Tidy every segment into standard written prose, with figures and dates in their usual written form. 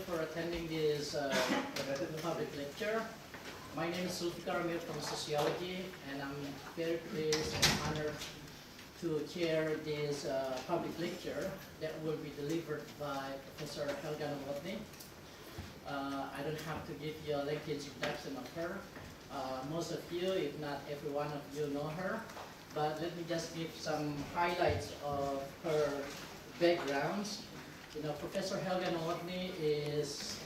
for attending this public lecture. My name is Zulfikar Amir from Sociology, and I'm very pleased and honored to chair this public lecture that will be delivered by Professor Nowotny. I don't have to give you a lengthy introduction of her. Most of you, if not every one of you, know her. But let me just give some highlights of her backgrounds. You know, Professor Nowotny is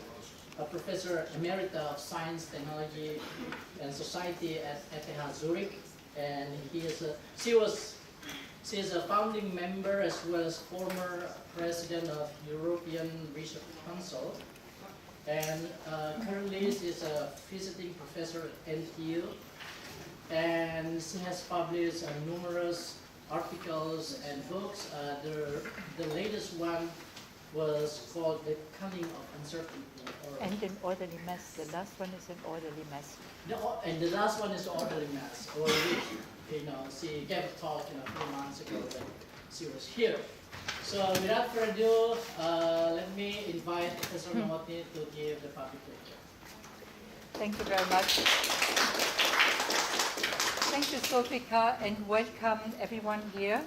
a Professor Emerita of Science, Technology, and Society at ETH Zurich, and she is a founding member as well as former president of European Research Council, and currently she is a visiting professor at NTU, and she has published numerous articles and books. The latest one was called The Cunning of Uncertainty. And an orderly mess. The last one is an orderly mess. And the last one is the orderly mess, or which, you know, she gave a talk, you know, a few months ago when she was here. So without further ado, let me invite Professor Nowotny to give the public lecture. Thank you very much. Thank you, Zulfikar, and welcome everyone here.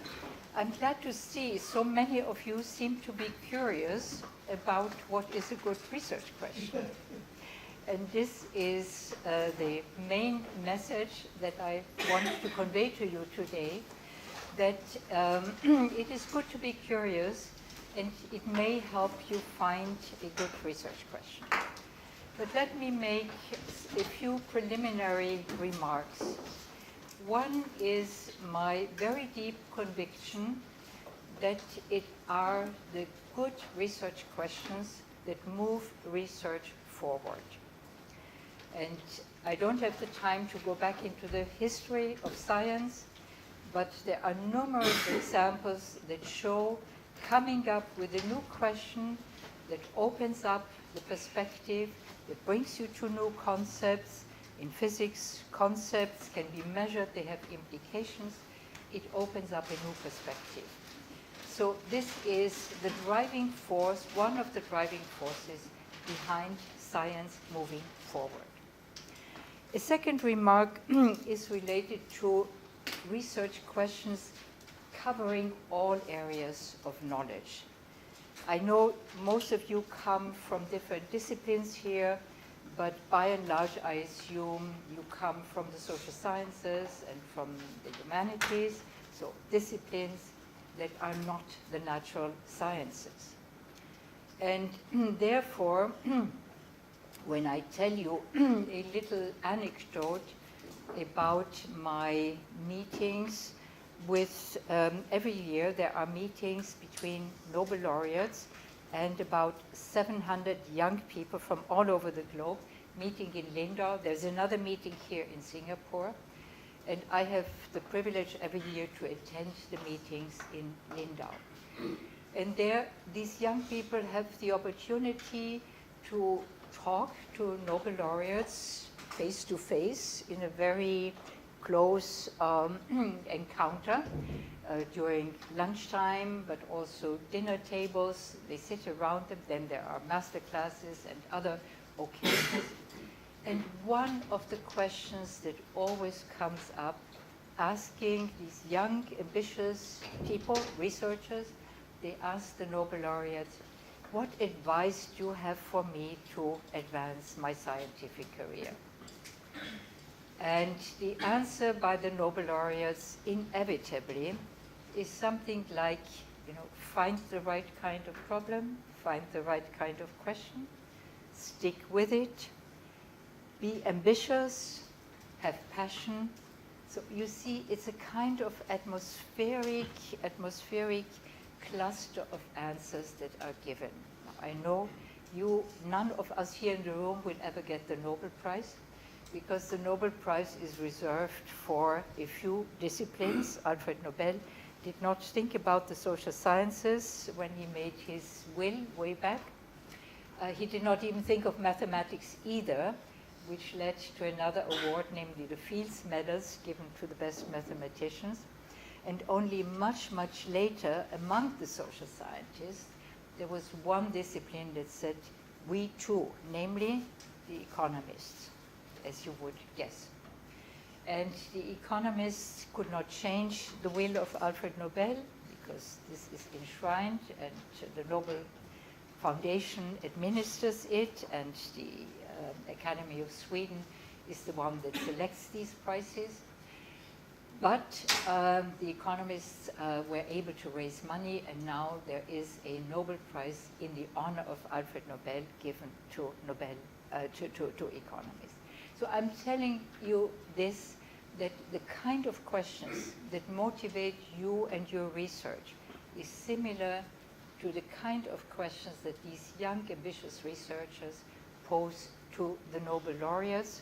I'm glad to see so many of you seem to be curious about what is a good research question. And this is the main message that I want to convey to you today, that it is good to be curious, and it may help you find a good research question. But let me make a few preliminary remarks. One is my very deep conviction that it are the good research questions that move research forward. And I don't have the time to go back into the history of science, but there are numerous examples that show coming up with a new question that opens up the perspective, that brings you to new concepts. In physics, concepts can be measured, they have implications. It opens up a new perspective. So this is the driving force, one of the driving forces behind science moving forward. A second remark is related to research questions covering all areas of knowledge. I know most of you come from different disciplines here, but by and large, I assume you come from the social sciences and from the humanities, so disciplines that are not the natural sciences. And therefore, when I tell you a little anecdote about my meetings with, every year there are meetings between Nobel laureates and about 700 young people from all over the globe meeting in Lindau. There's another meeting here in Singapore. And I have the privilege every year to attend the meetings in Lindau. And there, these young people have the opportunity to talk to Nobel laureates face to face in a very close encounter during lunchtime, but also dinner tables. They sit around them, then there are master classes and other occasions. And one of the questions that always comes up, asking these young, ambitious people, researchers, they ask the Nobel laureates, what advice do you have for me to advance my scientific career? And the answer by the Nobel laureates inevitably is something like, you know, find the right kind of problem, find the right kind of question, stick with it, be ambitious, have passion. So you see, it's a kind of atmospheric cluster of answers that are given. I know none of us here in the room will ever get the Nobel Prize, because the Nobel Prize is reserved for a few disciplines. Alfred Nobel did not think about the social sciences when he made his will way back. He did not even think of mathematics either, which led to another award, namely the Fields Medals given to the best mathematicians. And only much, much later, among the social scientists, there was one discipline that said, we too, namely the economists, as you would guess. And the economists could not change the will of Alfred Nobel, because this is enshrined, and the Nobel Foundation administers it, and the Academy of Sweden is the one that selects these prizes. But the economists were able to raise money, and now there is a Nobel Prize in the honor of Alfred Nobel given to economists. So I'm telling you this, that the kind of questions that motivate you and your research is similar to the kind of questions that these young, ambitious researchers pose to the Nobel laureates.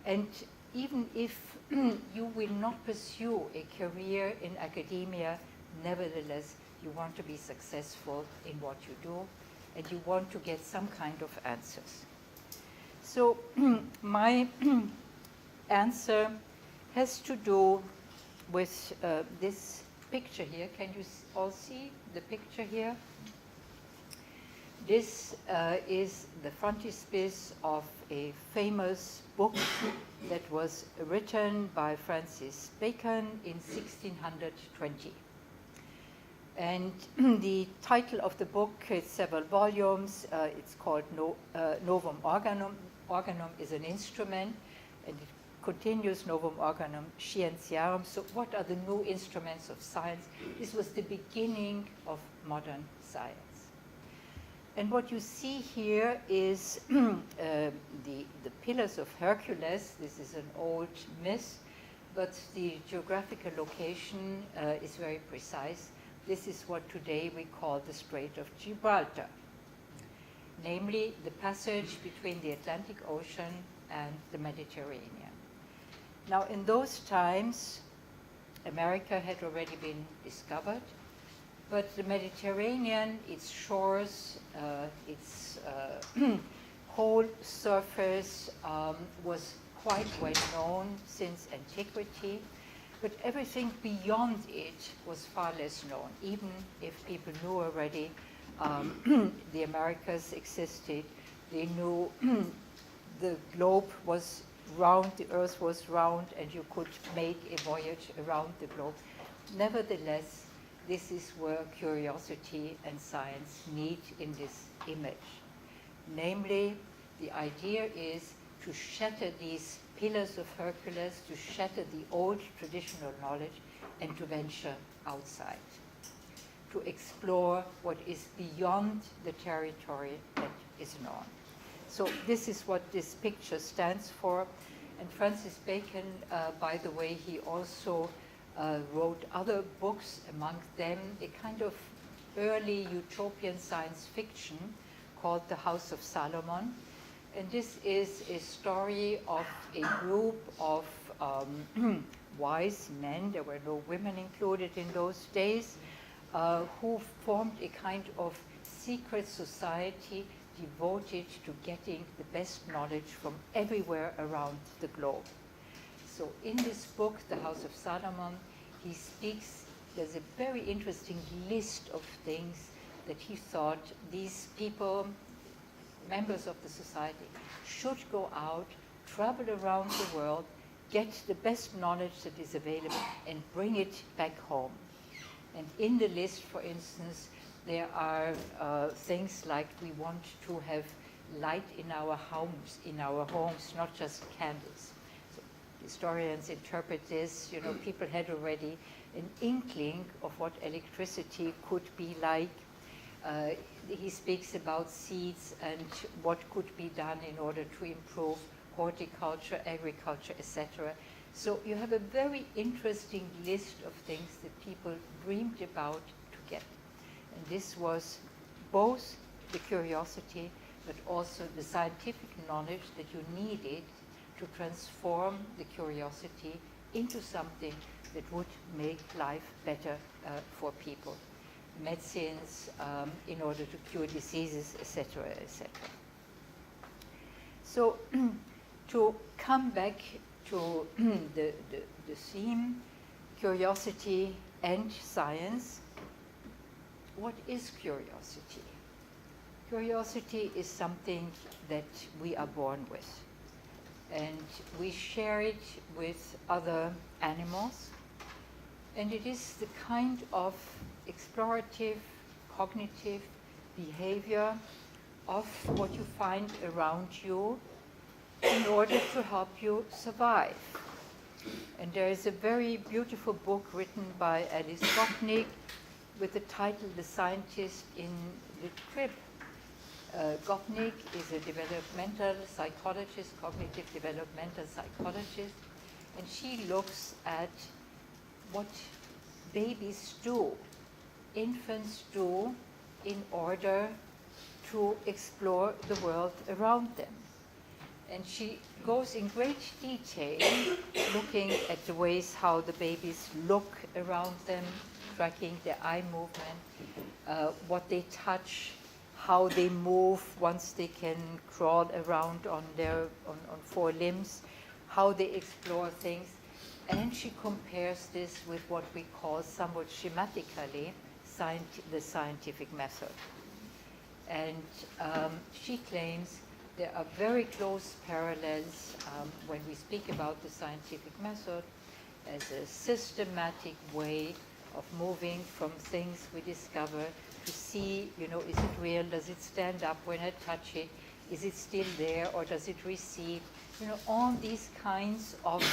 And even if you will not pursue a career in academia, nevertheless, you want to be successful in what you do, and you want to get some kind of answers. So my answer has to do with this picture here. Can you all see the picture here? This is the frontispiece of a famous book that was written by Francis Bacon in 1620. And the title of the book is several volumes. It's called Novum Organum. Organum is an instrument, and it continues Novum Organum Scientiarum. So what are the new instruments of science? This was the beginning of modern science. And what you see here is the Pillars of Hercules. This is an old myth, but the geographical location is very precise. This is what today we call the Strait of Gibraltar, namely the passage between the Atlantic Ocean and the Mediterranean. Now, in those times, America had already been discovered, but the Mediterranean, its shores, its whole surface was quite well known since antiquity, but everything beyond it was far less known, even if people knew already the Americas existed. They knew the globe was round, the earth was round, and you could make a voyage around the globe. Nevertheless, this is where curiosity and science meet in this image. Namely, the idea is to shatter these pillars of Hercules, to shatter the old traditional knowledge, and to venture outside, to explore what is beyond the territory that is known. So this is what this picture stands for. And Francis Bacon, by the way, he also wrote other books, among them a kind of early utopian science fiction called The House of Salomon. And this is a story of a group of wise men, there were no women included in those days, who formed a kind of secret society devoted to getting the best knowledge from everywhere around the globe. So in this book, The House of Salomon, he speaks, there's a very interesting list of things that he thought these people, members of the society, should go out, travel around the world, get the best knowledge that is available, and bring it back home. And in the list, for instance, there are things like we want to have light in our homes, not just candles. So historians interpret this, you know, people had already an inkling of what electricity could be like. He speaks about seeds and what could be done in order to improve horticulture, agriculture, etc. So you have a very interesting list of things that people dreamed about to get. And this was both the curiosity, but also the scientific knowledge that you needed to transform the curiosity into something that would make life better for people. Medicines in order to cure diseases, etc., etc. So to come back to the theme, curiosity and science, what is curiosity? Curiosity is something that we are born with, and we share it with other animals, and it is the kind of explorative, cognitive behavior of what you find around you in order to help you survive. And there is a very beautiful book written by Alice Gopnik with the title The Scientist in the Crib. Gopnik is a developmental psychologist, cognitive developmental psychologist, and she looks at what babies do, infants do, in order to explore the world around them. And she goes in great detail looking at the ways how the babies look around them, tracking their eye movement, what they touch, how they move once they can crawl around on four limbs, how they explore things. And she compares this with what we call somewhat schematically the scientific method. And she claims there are very close parallels when we speak about the scientific method as a systematic way of moving from things we discover to see, is it real? Does it stand up when I touch it? Is it still there, or does it recede? All these kinds of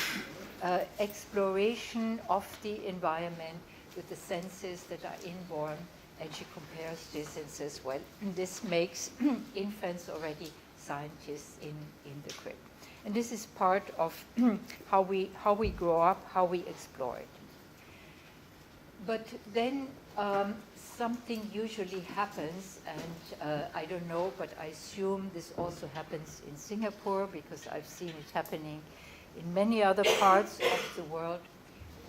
exploration of the environment with the senses that are inborn. And she compares this and says, well, this makes infants already scientists in the crib. And this is part of how we grow up, how we explore it. But then something usually happens, and I don't know, but I assume this also happens in Singapore because I've seen it happening in many other parts of the world.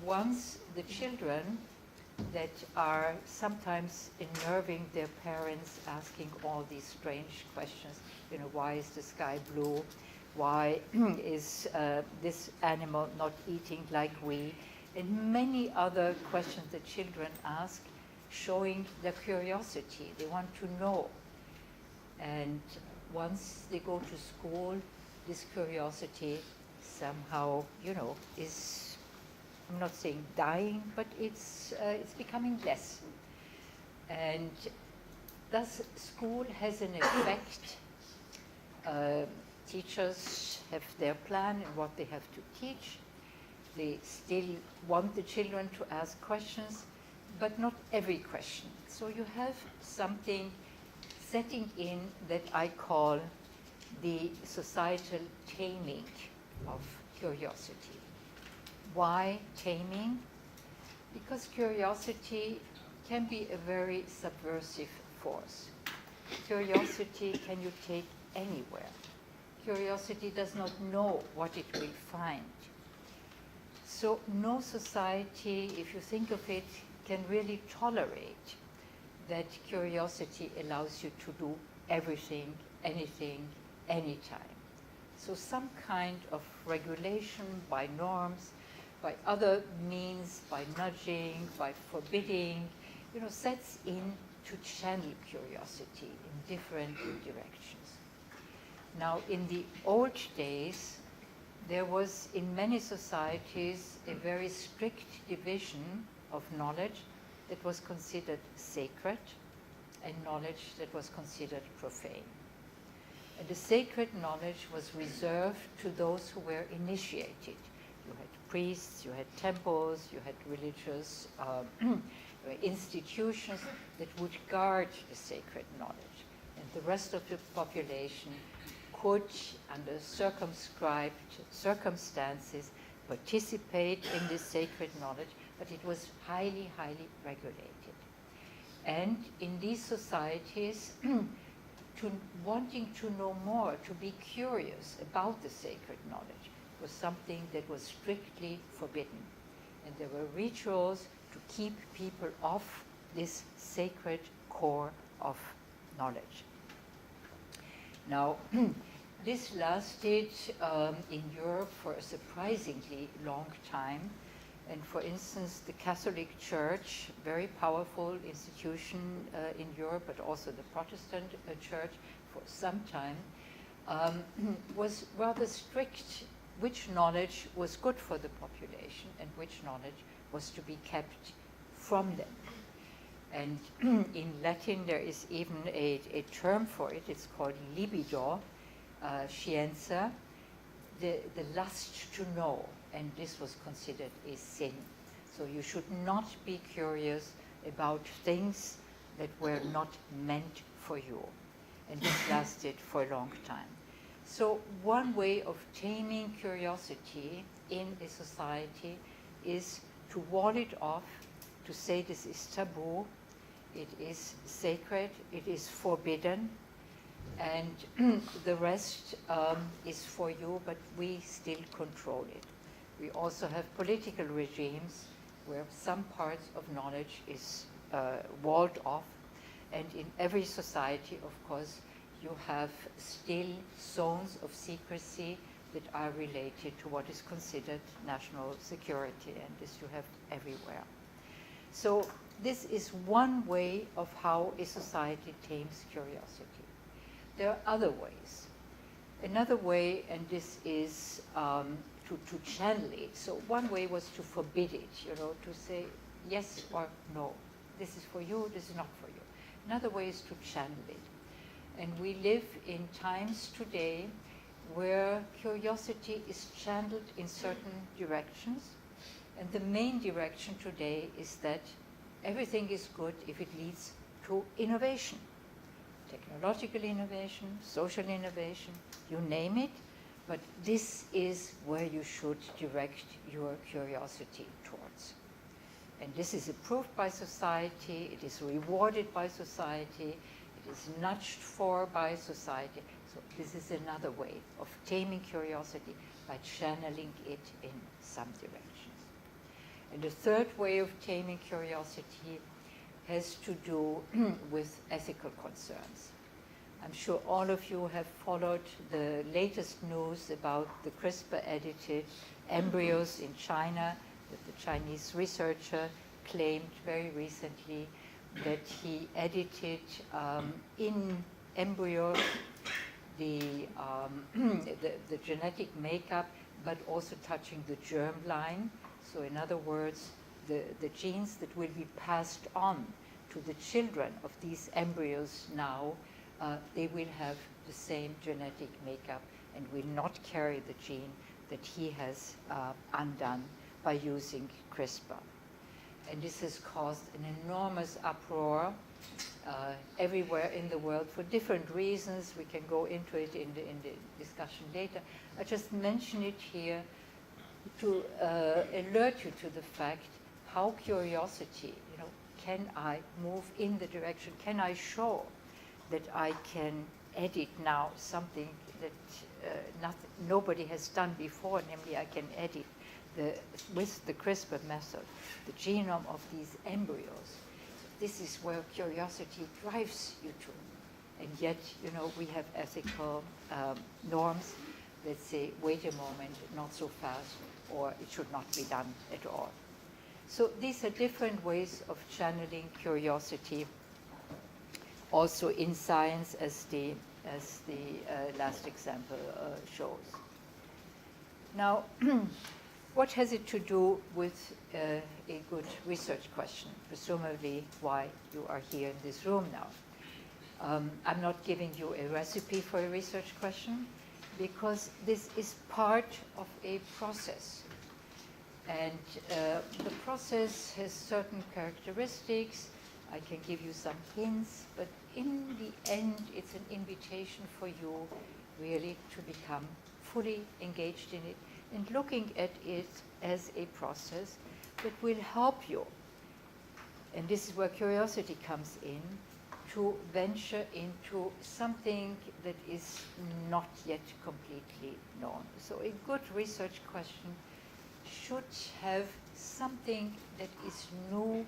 Once the children that are sometimes unnerving their parents, asking all these strange questions, why is the sky blue? Why is this animal not eating like we? And many other questions that children ask, showing their curiosity. They want to know. And once they go to school, this curiosity somehow, is, I'm not saying dying, but it's becoming less. And thus school has an effect. Teachers have their plan and what they have to teach. They still want the children to ask questions, but not every question. So you have something setting in that I call the societal taming of curiosity. Why taming? Because curiosity can be a very subversive force. Curiosity can you take anywhere. Curiosity does not know what it will find. So no society, if you think of it, can really tolerate that curiosity allows you to do everything, anything, anytime. So some kind of regulation by norms, by other means, by nudging, by forbidding, sets in to channel curiosity in different directions. Now, in the old days, there was in many societies a very strict division of knowledge that was considered sacred and knowledge that was considered profane. And the sacred knowledge was reserved to those who were initiated. You had priests, you had temples, you had religious institutions that would guard the sacred knowledge. And the rest of the population could, under circumscribed circumstances, participate in this sacred knowledge, but it was highly, highly regulated. And in these societies, wanting to know more, to be curious about the sacred knowledge, was something that was strictly forbidden. And there were rituals to keep people off this sacred core of knowledge. Now, this lasted in Europe for a surprisingly long time, And for instance, the Catholic Church, very powerful institution in Europe, but also the Protestant Church for some time, was rather strict which knowledge was good for the population and which knowledge was to be kept from them. And in Latin, there is even a term for it. It's called libido, scienza, the lust to know. And this was considered a sin. So you should not be curious about things that were not meant for you. And this lasted for a long time. So one way of taming curiosity in a society is to wall it off, to say this is taboo, it is sacred, it is forbidden, and the rest is for you, but we still control it. We also have political regimes where some parts of knowledge is walled off, and in every society, of course, you have still zones of secrecy that are related to what is considered national security, and this you have everywhere. So this is one way of how a society tames curiosity. There are other ways. Another way, and this is to channel it. So one way was to forbid it, to say yes or no. This is for you, this is not for you. Another way is to channel it. And we live in times today where curiosity is channeled in certain directions. And the main direction today is that everything is good if it leads to innovation. Technological innovation, social innovation, you name it. But this is where you should direct your curiosity towards. And this is approved by society, it is rewarded by society, it is nudged for by society. So this is another way of taming curiosity by channeling it in some directions. And the third way of taming curiosity has to do with ethical concerns. I'm sure all of you have followed the latest news about the CRISPR-edited embryos in China that the Chinese researcher claimed very recently that he edited in embryos the genetic makeup, but also touching the germline. So in other words, the genes that will be passed on to the children of these embryos now, they will have the same genetic makeup and will not carry the gene that he has undone by using CRISPR. And this has caused an enormous uproar everywhere in the world for different reasons. We can go into it in the discussion later. I just mention it here to alert you to the fact how curiosity, can I move in the direction, can I show that I can edit now something that nobody has done before, namely I can edit with the CRISPR method the genome of these embryos. This is where curiosity drives you to. And yet, we have ethical norms that say, wait a moment, not so fast, or it should not be done at all. So these are different ways of channeling curiosity, also in science, as the last example shows. Now, what has it to do with a good research question? Presumably why you are here in this room now. I'm not giving you a recipe for a research question, because this is part of a process. And the process has certain characteristics. I can give you some hints, but in the end, it's an invitation for you really to become fully engaged in it and looking at it as a process that will help you. And this is where curiosity comes in, to venture into something that is not yet completely known. So a good research question should have something that is new,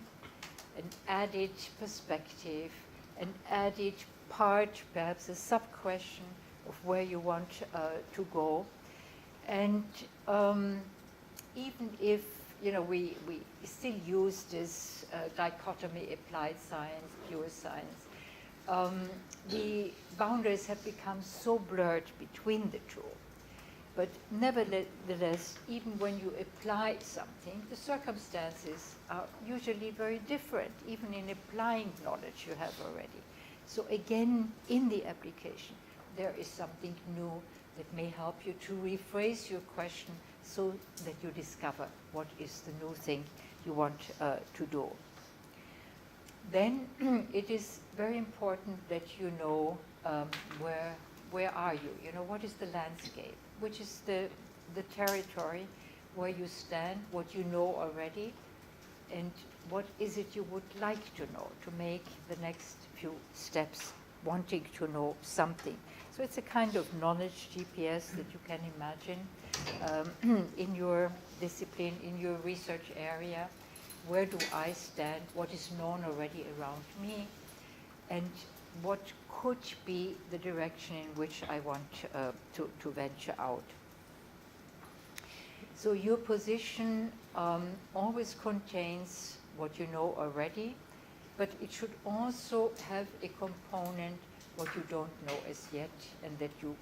an added perspective, an added part, perhaps a sub-question of where you want to go. And even if we still use this dichotomy, applied science, pure science. The boundaries have become so blurred between the two. But nevertheless, even when you apply something, the circumstances are usually very different, even in applying knowledge you have already. So again, in the application, there is something new that may help you to rephrase your question so that you discover what is the new thing you want to do. Then it is very important that you know where are you? What is the landscape? Which is the territory where you stand, what you know already, and what is it you would like to know to make the next few steps, wanting to know something. So it's a kind of knowledge GPS that you can imagine in your discipline, in your research area. Where do I stand? What is known already around me? And what could be the direction in which I want to venture out. So your position always contains what you know already, but it should also have a component what you don't know as yet and that you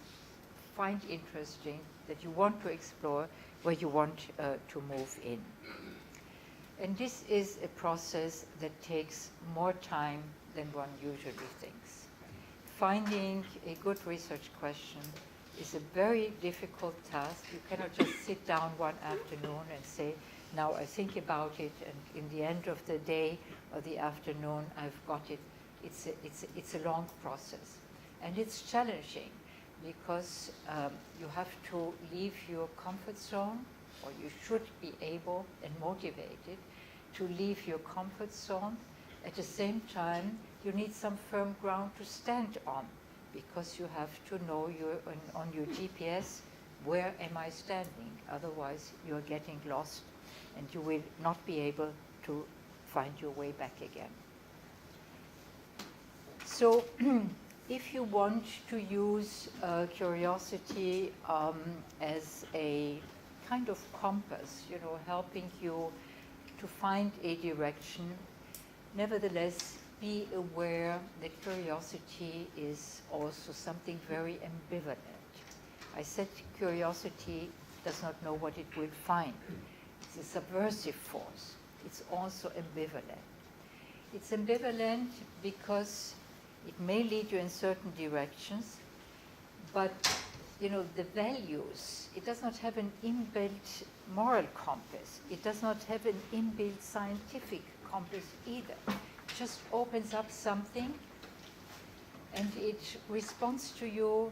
find interesting, that you want to explore, where you want to move in. And this is a process that takes more time than one usually thinks. Finding a good research question is a very difficult task. You cannot just sit down one afternoon and say, now I think about it, and in the end of the day or the afternoon, I've got it. It's a long process. And it's challenging because you have to leave your comfort zone, or you should be able and motivated to leave your comfort zone. At the same time, you need some firm ground to stand on, because you have to know on your GPS, where am I standing? Otherwise, you're getting lost and you will not be able to find your way back again. So if you want to use curiosity as a kind of compass, helping you to find a direction, nevertheless, be aware that curiosity is also something very ambivalent. I said curiosity does not know what it will find. It's a subversive force. It's also ambivalent. It's ambivalent because it may lead you in certain directions, but the values, it does not have an inbuilt moral compass. It does not have an inbuilt scientific compass either. It just opens up something and it responds to you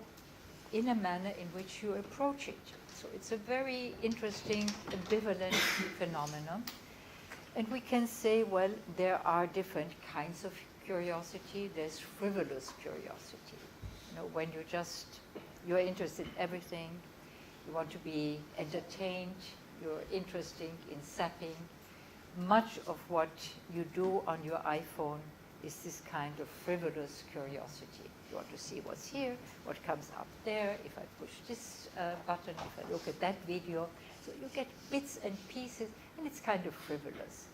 in a manner in which you approach it. So it's a very interesting, ambivalent phenomenon. And we can say, well, there are different kinds of curiosity. There's frivolous curiosity. When you're interested in everything, you want to be entertained, you're interested in zapping. Much of what you do on your iPhone is this kind of frivolous curiosity. You want to see what's here, what comes up there, if I push this button, if I look at that video. So you get bits and pieces, and it's kind of frivolous.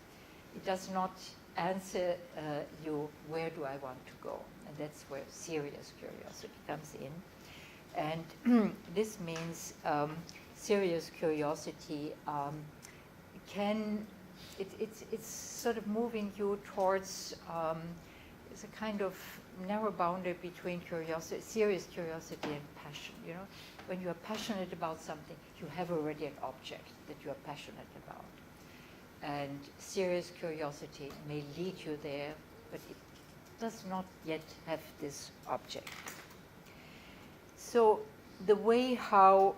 It does not answer you, where do I want to go? And that's where serious curiosity comes in. And this means serious curiosity it's sort of moving you towards it's a kind of narrow boundary between curiosity, serious curiosity, and passion. When you are passionate about something, you have already an object that you are passionate about. And serious curiosity may lead you there, but it does not yet have this object. So the way how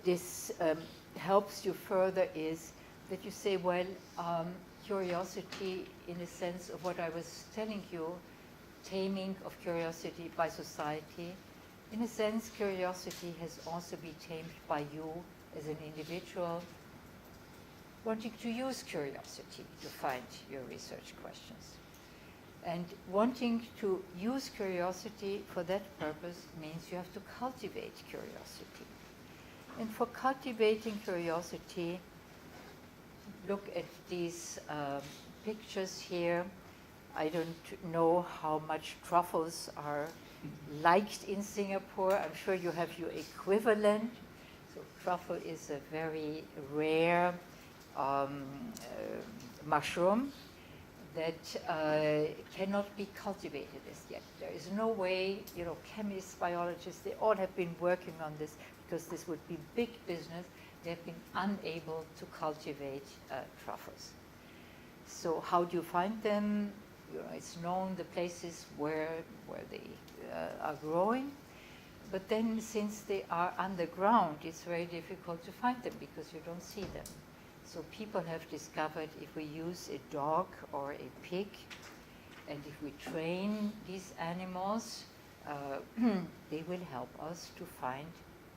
this helps you further is that you say, well, curiosity in the sense of what I was telling you, taming of curiosity by society. In a sense, curiosity has also been tamed by you as an individual, wanting to use curiosity to find your research questions. And wanting to use curiosity for that purpose means you have to cultivate curiosity. And for cultivating curiosity, look at these pictures here. I don't know how much truffles are liked in Singapore. I'm sure you have your equivalent. So truffle is a very rare mushroom that cannot be cultivated as yet. There is no way, chemists, biologists, they all have been working on this because this would be big business. They have been unable to cultivate truffles. So how do you find them? It's known the places where they are growing. But then since they are underground, it's very difficult to find them because you don't see them. So people have discovered if we use a dog or a pig, and if we train these animals, they will help us to find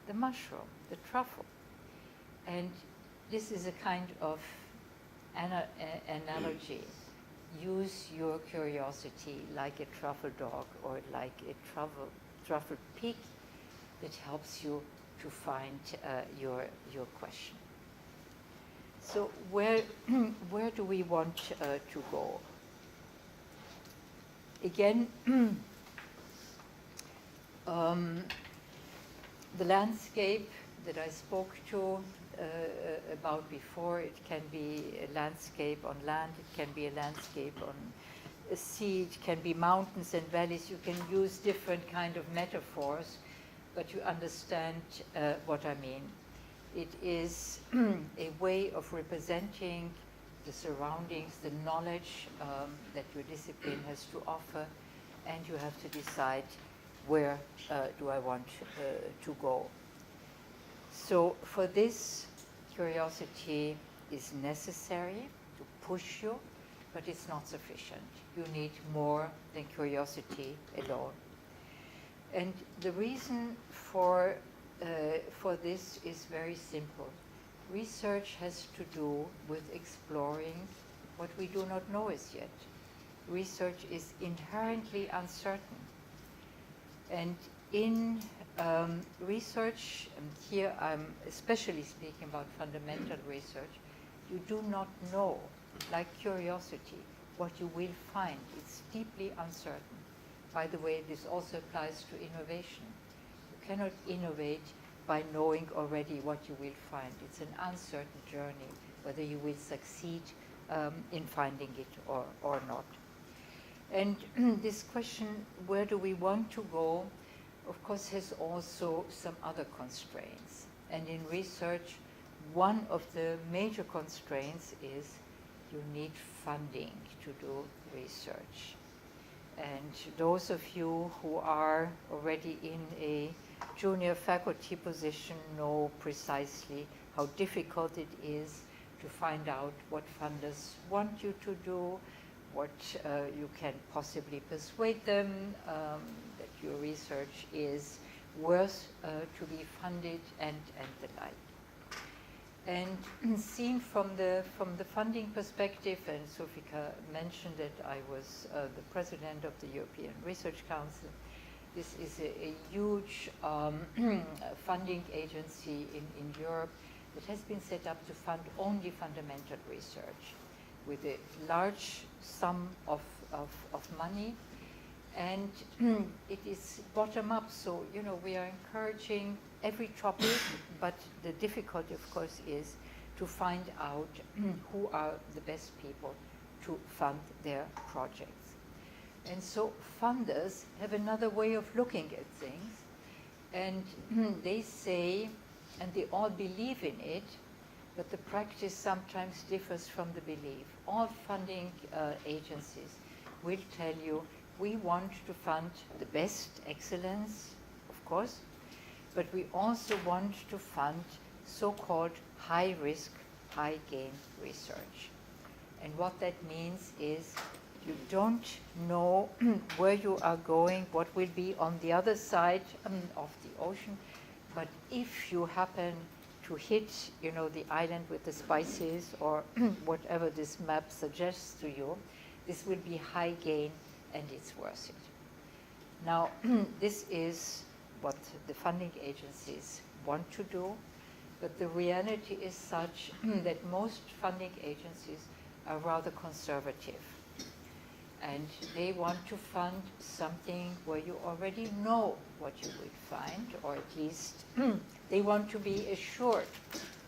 the mushroom, the truffle. And this is a kind of analogy. Use your curiosity like a truffle dog or like a truffle pig that helps you to find your question. So where do we want to go? Again, the landscape that I spoke to about before, it can be a landscape on land, it can be a landscape on a sea, it can be mountains and valleys. You can use different kind of metaphors, but you understand what I mean. It is a way of representing the surroundings, the knowledge that your discipline has to offer, and you have to decide where do I want to go. So for this, curiosity is necessary to push you, but it's not sufficient. You need more than curiosity alone. And the reason for this is very simple. Research has to do with exploring what we do not know as yet. Research is inherently uncertain. And in research, and here I'm especially speaking about fundamental research, you do not know, like curiosity, what you will find. It's deeply uncertain. By the way, this also applies to innovation. You cannot innovate by knowing already what you will find. It's an uncertain journey, whether you will succeed in finding it or not. And this question, where do we want to go, of course, has also some other constraints. And in research, one of the major constraints is you need funding to do research. And those of you who are already in a junior faculty position know precisely how difficult it is to find out what funders want you to do, what you can possibly persuade them that your research is worth to be funded, and the like. And seen from the funding perspective, and Sofika mentioned that I was the president of the European Research Council. This is a huge funding agency in Europe that has been set up to fund only fundamental research with a large sum of money. And it is bottom up, so we are encouraging every topic, but the difficulty, of course, is to find out who are the best people to fund their projects. And so funders have another way of looking at things, and they say, and they all believe in it, but the practice sometimes differs from the belief. All funding agencies will tell you, we want to fund the best excellence, of course, but we also want to fund so-called high-risk, high-gain research. And what that means is you don't know where you are going, what will be on the other side of the ocean, but if you happen to hit, the island with the spices or whatever this map suggests to you, this will be high gain and it's worth it. Now, this is what the funding agencies want to do, But the reality is such that most funding agencies are rather conservative. And they want to fund something where you already know what you will find, or at least they want to be assured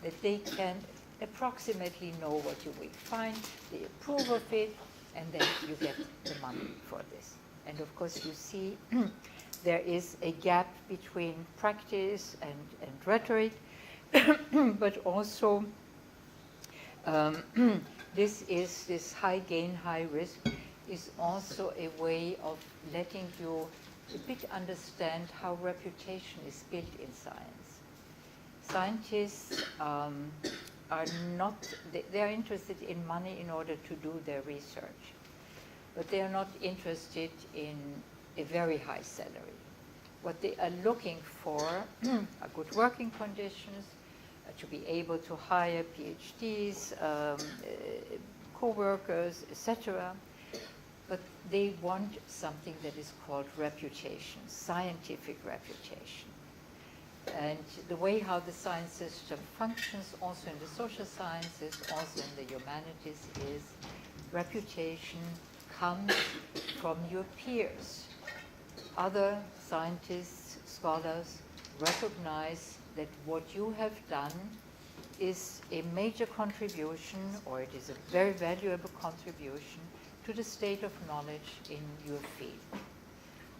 that they can approximately know what you will find, they approve of it, and then you get the money for this. And of course you see there is a gap between practice and rhetoric, but also this high gain, high risk is also a way of letting you a bit understand how reputation is built in science. Scientists are not, they're interested in money in order to do their research, but they are not interested in a very high salary. What they are looking for are good working conditions, to be able to hire PhDs, co-workers, etc. But they want something that is called reputation, scientific reputation. And the way how the science system functions, also in the social sciences, also in the humanities, is reputation comes from your peers. Other scientists, scholars recognize that what you have done is a major contribution, or it is a very valuable contribution to the state of knowledge in your field.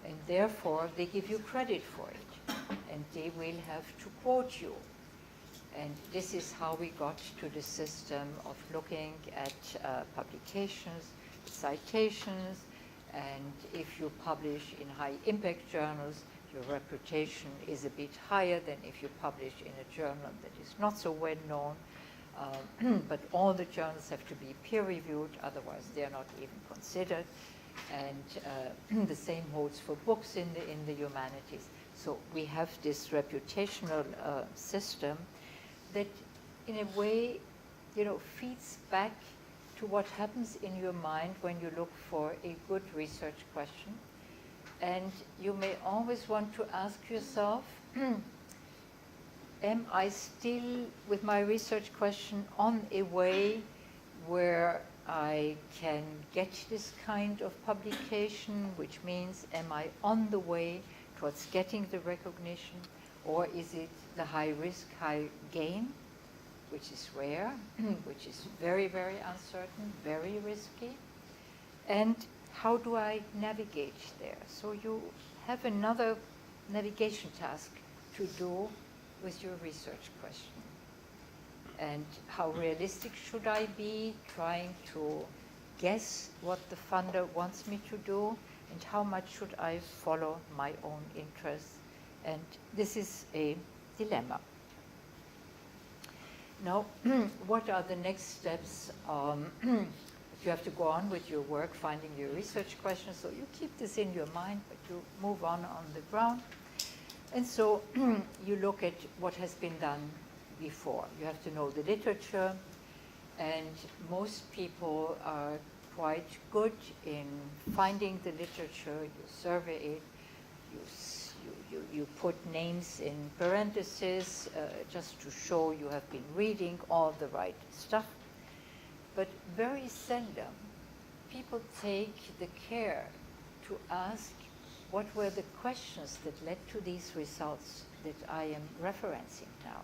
And therefore, they give you credit for it, and they will have to quote you. And this is how we got to the system of looking at publications, citations, and if you publish in high impact journals, your reputation is a bit higher than if you publish in a journal that is not so well known. But all the journals have to be peer reviewed, otherwise they are not even considered. And the same holds for books in the humanities. So we have this reputational system that in a way, feeds back to what happens in your mind when you look for a good research question. And you may always want to ask yourself, am I still, with my research question, on a way where I can get this kind of publication, which means am I on the way towards getting the recognition, or is it the high risk, high gain, which is rare, which is very, very uncertain, very risky? And how do I navigate there? So you have another navigation task to do with your research question. And how realistic should I be trying to guess what the funder wants me to do, and how much should I follow my own interests? And this is a dilemma. Now, what are the next steps? You have to go on with your work, finding your research questions, so you keep this in your mind, but you move on the ground. And so you look at what has been done before. You have to know the literature, and most people are quite good in finding the literature. You survey it, you put names in parentheses just to show you have been reading all the right stuff. But very seldom people take the care to ask what were the questions that led to these results that I am referencing now.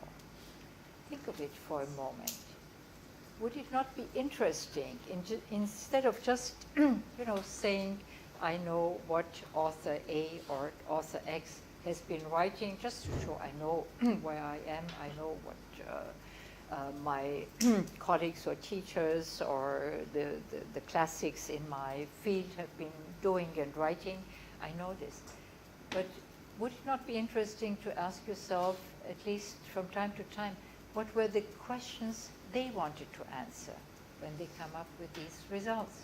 Think of it for a moment. Would it not be interesting, instead of just saying, I know what author A or author X has been writing, just to show I know where I am, I know what my colleagues or teachers or the classics in my field have been doing and writing, I know this. But would it not be interesting to ask yourself, at least from time to time, what were the questions they wanted to answer when they come up with these results?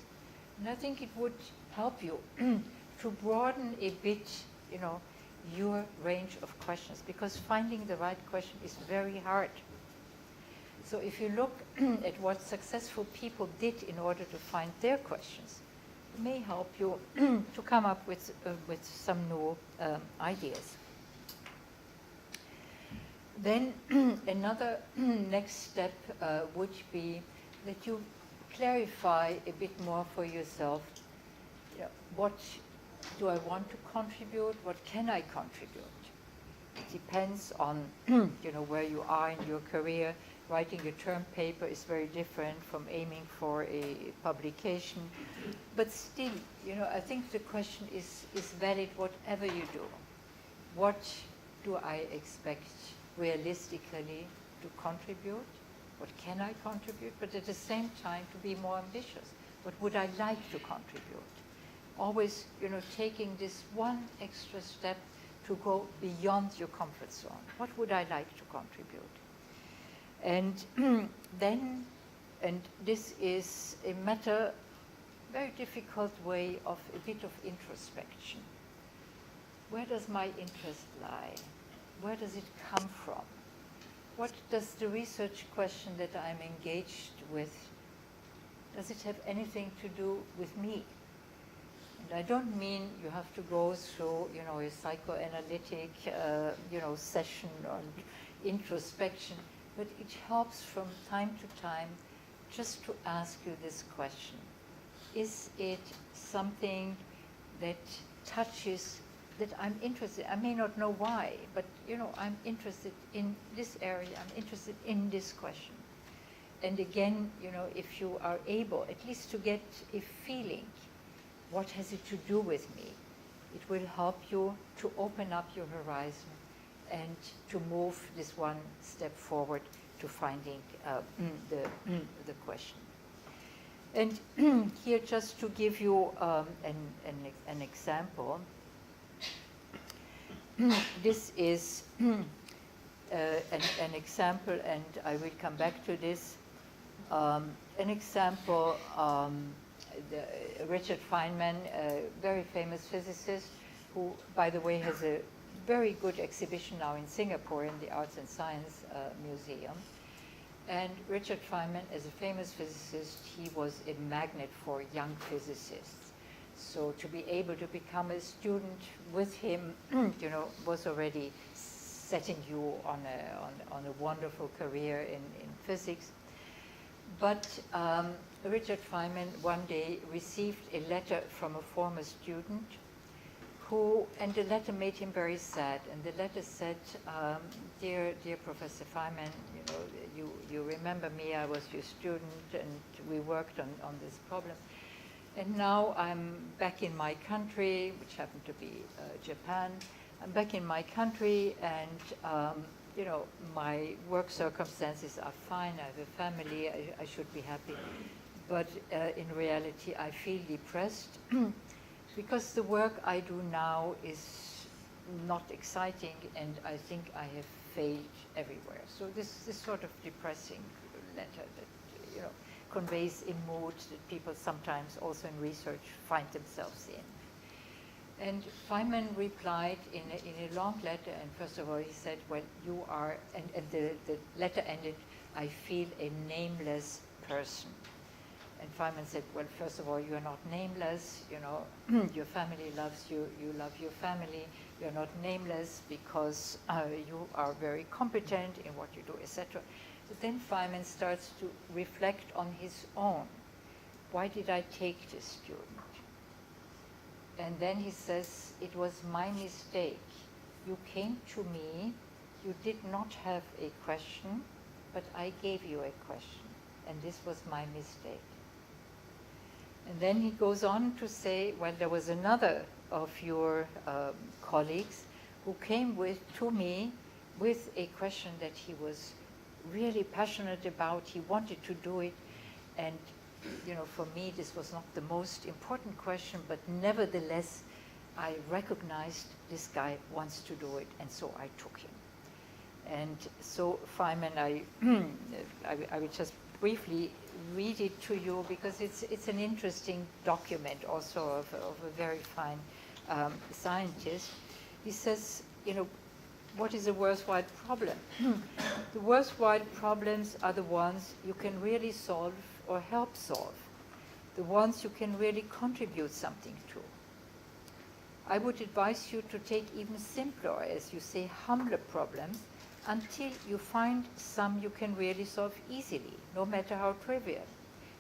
And I think it would help you to broaden a bit, your range of questions, because finding the right question is very hard. So if you look at what successful people did in order to find their questions, it may help you to come up with some new ideas. Then another next step would be that you clarify a bit more for yourself, what do I want to contribute, what can I contribute? It depends on where you are in your career. Writing a term paper is very different from aiming for a publication. But still, I think the question is valid whatever you do. What do I expect realistically to contribute? What can I contribute? But at the same time, to be more ambitious. What would I like to contribute? Always, taking this one extra step to go beyond your comfort zone. What would I like to contribute? And then, and this is a very difficult way of a bit of introspection. Where does my interest lie? Where does it come from? What does the research question that I'm engaged with, does it have anything to do with me? And I don't mean you have to go through, a psychoanalytic, session on introspection, but it helps from time to time just to ask you this question. Is it something that touches, that I'm interested, I may not know why, but I'm interested in this area, I'm interested in this question. And again, if you are able at least to get a feeling, what has it to do with me? It will help you to open up your horizon and to move this one step forward to finding the question. And here, just to give you an example, this is an example, and I will come back to this. An example, Richard Feynman, a very famous physicist, who, by the way, has a very good exhibition now in Singapore in the Arts and Science Museum. And Richard Feynman, as a famous physicist, he was a magnet for young physicists. So to be able to become a student with him, was already setting you on a wonderful career in physics. But Richard Feynman one day received a letter from a former student and the letter made him very sad. And the letter said, dear Professor Feynman, you remember me, I was your student and we worked on this problem. And now I'm back in my country, which happened to be Japan. I'm back in my country and my work circumstances are fine, I have a family, I should be happy. But in reality, I feel depressed because the work I do now is not exciting and I think I have failed everywhere. So this sort of depressing letter that conveys a mood that people sometimes also in research find themselves in. And Feynman replied in a long letter, and first of all he said, well, you are, and the letter ended, I feel a nameless person. And Feynman said, well, first of all, you're not nameless, your family loves you, you love your family, you're not nameless because you are very competent in what you do, etc. But then Feynman starts to reflect on his own. Why did I take this student? And then he says, it was my mistake. You came to me, you did not have a question, but I gave you a question, and this was my mistake. And then he goes on to say, well, there was another of your colleagues who came to me with a question that he was really passionate about. He wanted to do it, and for me, this was not the most important question, but nevertheless, I recognized this guy wants to do it, and so I took him. And so Feynman, I will just briefly read it to you because it's an interesting document also of a very fine scientist. He says, what is a worthwhile problem? The worthwhile problems are the ones you can really solve or help solve, the ones you can really contribute something to. I would advise you to take even simpler, as you say, humbler problems, until you find some you can really solve easily, no matter how trivial.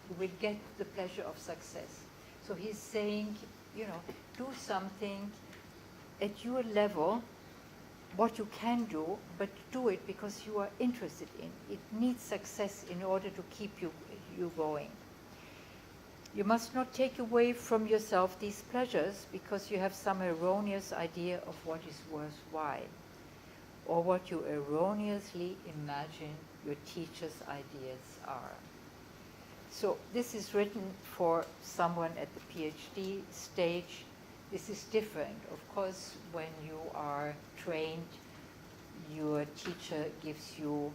You will get the pleasure of success. So he's saying, do something at your level, what you can do, but do it because you are interested in. It needs success in order to keep you going. You must not take away from yourself these pleasures because you have some erroneous idea of what is worthwhile, or what you erroneously imagine your teacher's ideas are. So this is written for someone at the PhD stage. This is different. Of course, when you are trained, your teacher gives you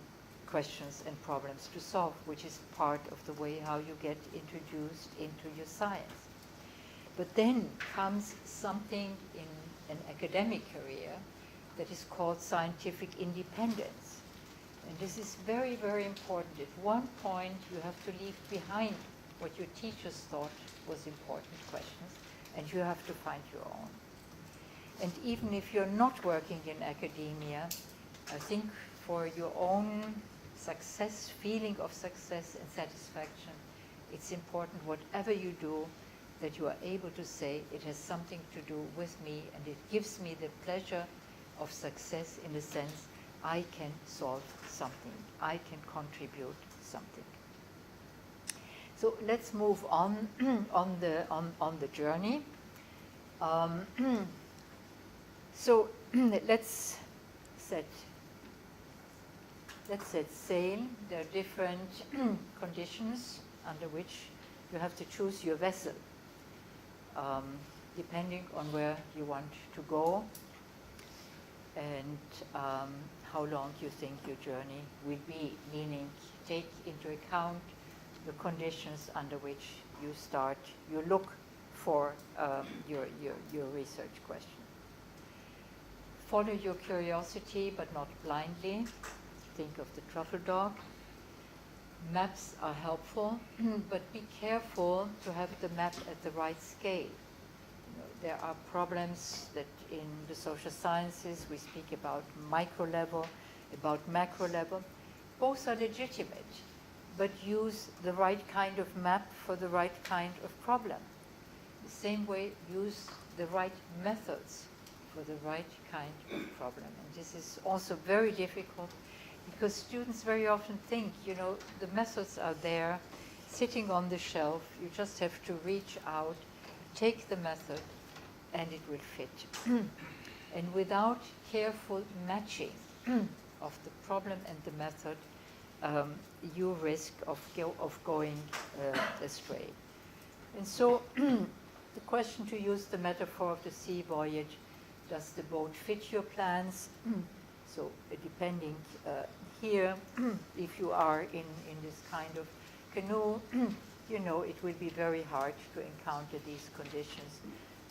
questions and problems to solve, which is part of the way how you get introduced into your science. But then comes something in an academic career that is called scientific independence. And this is very, very important. At one point, you have to leave behind what your teachers thought was important questions, and you have to find your own. And even if you're not working in academia, I think for your own success, feeling of success and satisfaction, it's important whatever you do that you are able to say it has something to do with me and it gives me the pleasure of success in the sense I can solve something, I can contribute something. So let's move on on the journey. So let's set sail. There are different conditions under which you have to choose your vessel, depending on where you want to go and how long you think your journey will be, meaning take into account the conditions under which you look for your research question. Follow your curiosity, but not blindly. Think of the truffle dog. Maps are helpful, but be careful to have the map at the right scale. There are problems that in the social sciences we speak about micro level, about macro level. Both are legitimate, but use the right kind of map for the right kind of problem. The same way, use the right methods for the right kind of problem. And this is also very difficult because students very often think, the methods are there, sitting on the shelf. You just have to reach out, take the method, and it will fit. And without careful matching of the problem and the method, you risk of going astray. And so the question, to use the metaphor of the sea voyage, does the boat fit your plans? So depending here, if you are in this kind of canoe, it will be very hard to encounter these conditions,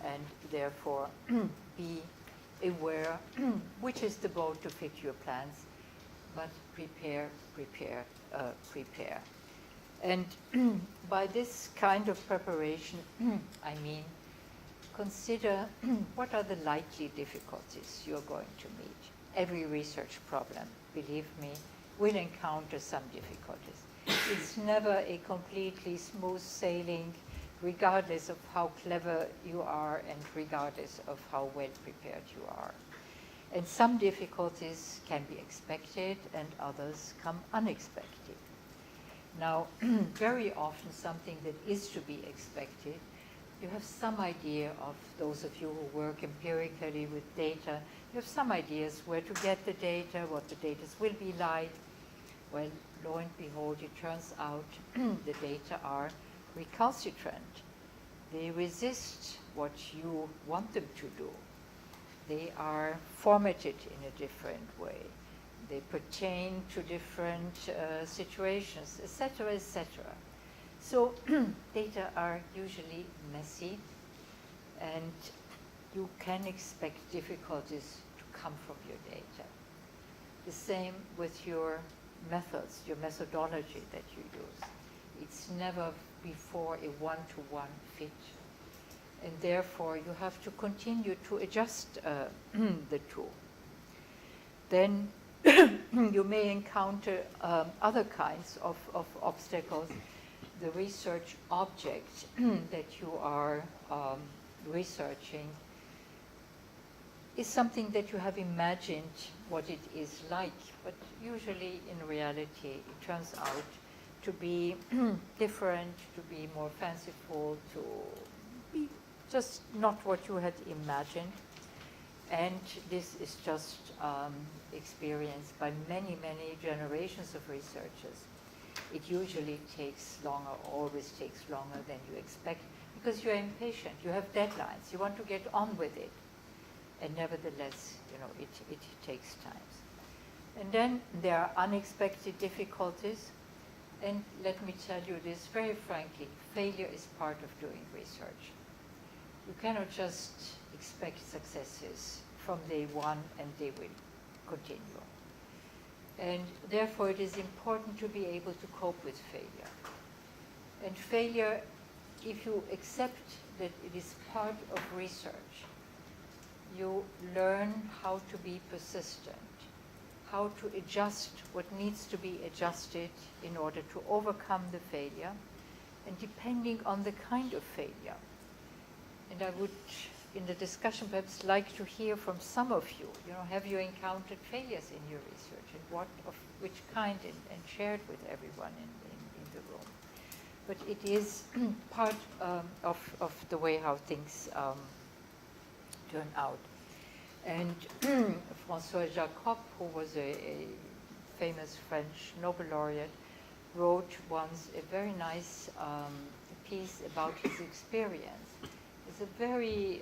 and therefore be aware which is the boat to fit your plans, but prepare. And by this kind of preparation, I mean, consider what are the likely difficulties you're going to meet. Every research problem, believe me, will encounter some difficulties. It's never a completely smooth sailing, regardless of how clever you are and regardless of how well prepared you are. And some difficulties can be expected and others come unexpected. Now, very often something that is to be expected, you have some idea of, those of you who work empirically with data, you have some ideas where to get the data, what the data will be like. Well, lo and behold, it turns out the data are recalcitrant. They resist what you want them to do. They are formatted in a different way. They pertain to different situations, etc., etc. So data are usually messy, and you can expect difficulties to come from your data. The same with your methods, your methodology that you use. It's never before a one-to-one fit. And therefore, you have to continue to adjust the two. Then you may encounter other kinds of obstacles. The research object that you are researching is something that you have imagined what it is like, but usually in reality it turns out to be different, to be more fanciful, to be just not what you had imagined. And this is just experienced by many, many generations of researchers. It usually takes longer, always takes longer than you expect, because you're impatient, you have deadlines, you want to get on with it. And nevertheless, it takes time. And then there are unexpected difficulties. And let me tell you this very frankly, failure is part of doing research. You cannot just expect successes from day one and they will continue. And therefore it is important to be able to cope with failure. And failure, if you accept that it is part of research, you learn how to be persistent, how to adjust what needs to be adjusted in order to overcome the failure, and depending on the kind of failure. And I would, in the discussion, perhaps like to hear from some of you. Have you encountered failures in your research, and of which kind, and shared with everyone in the room. But it is part of the way how things turn out. And François Jacob, who was a famous French Nobel laureate, wrote once a very nice piece about his experience. He's a very,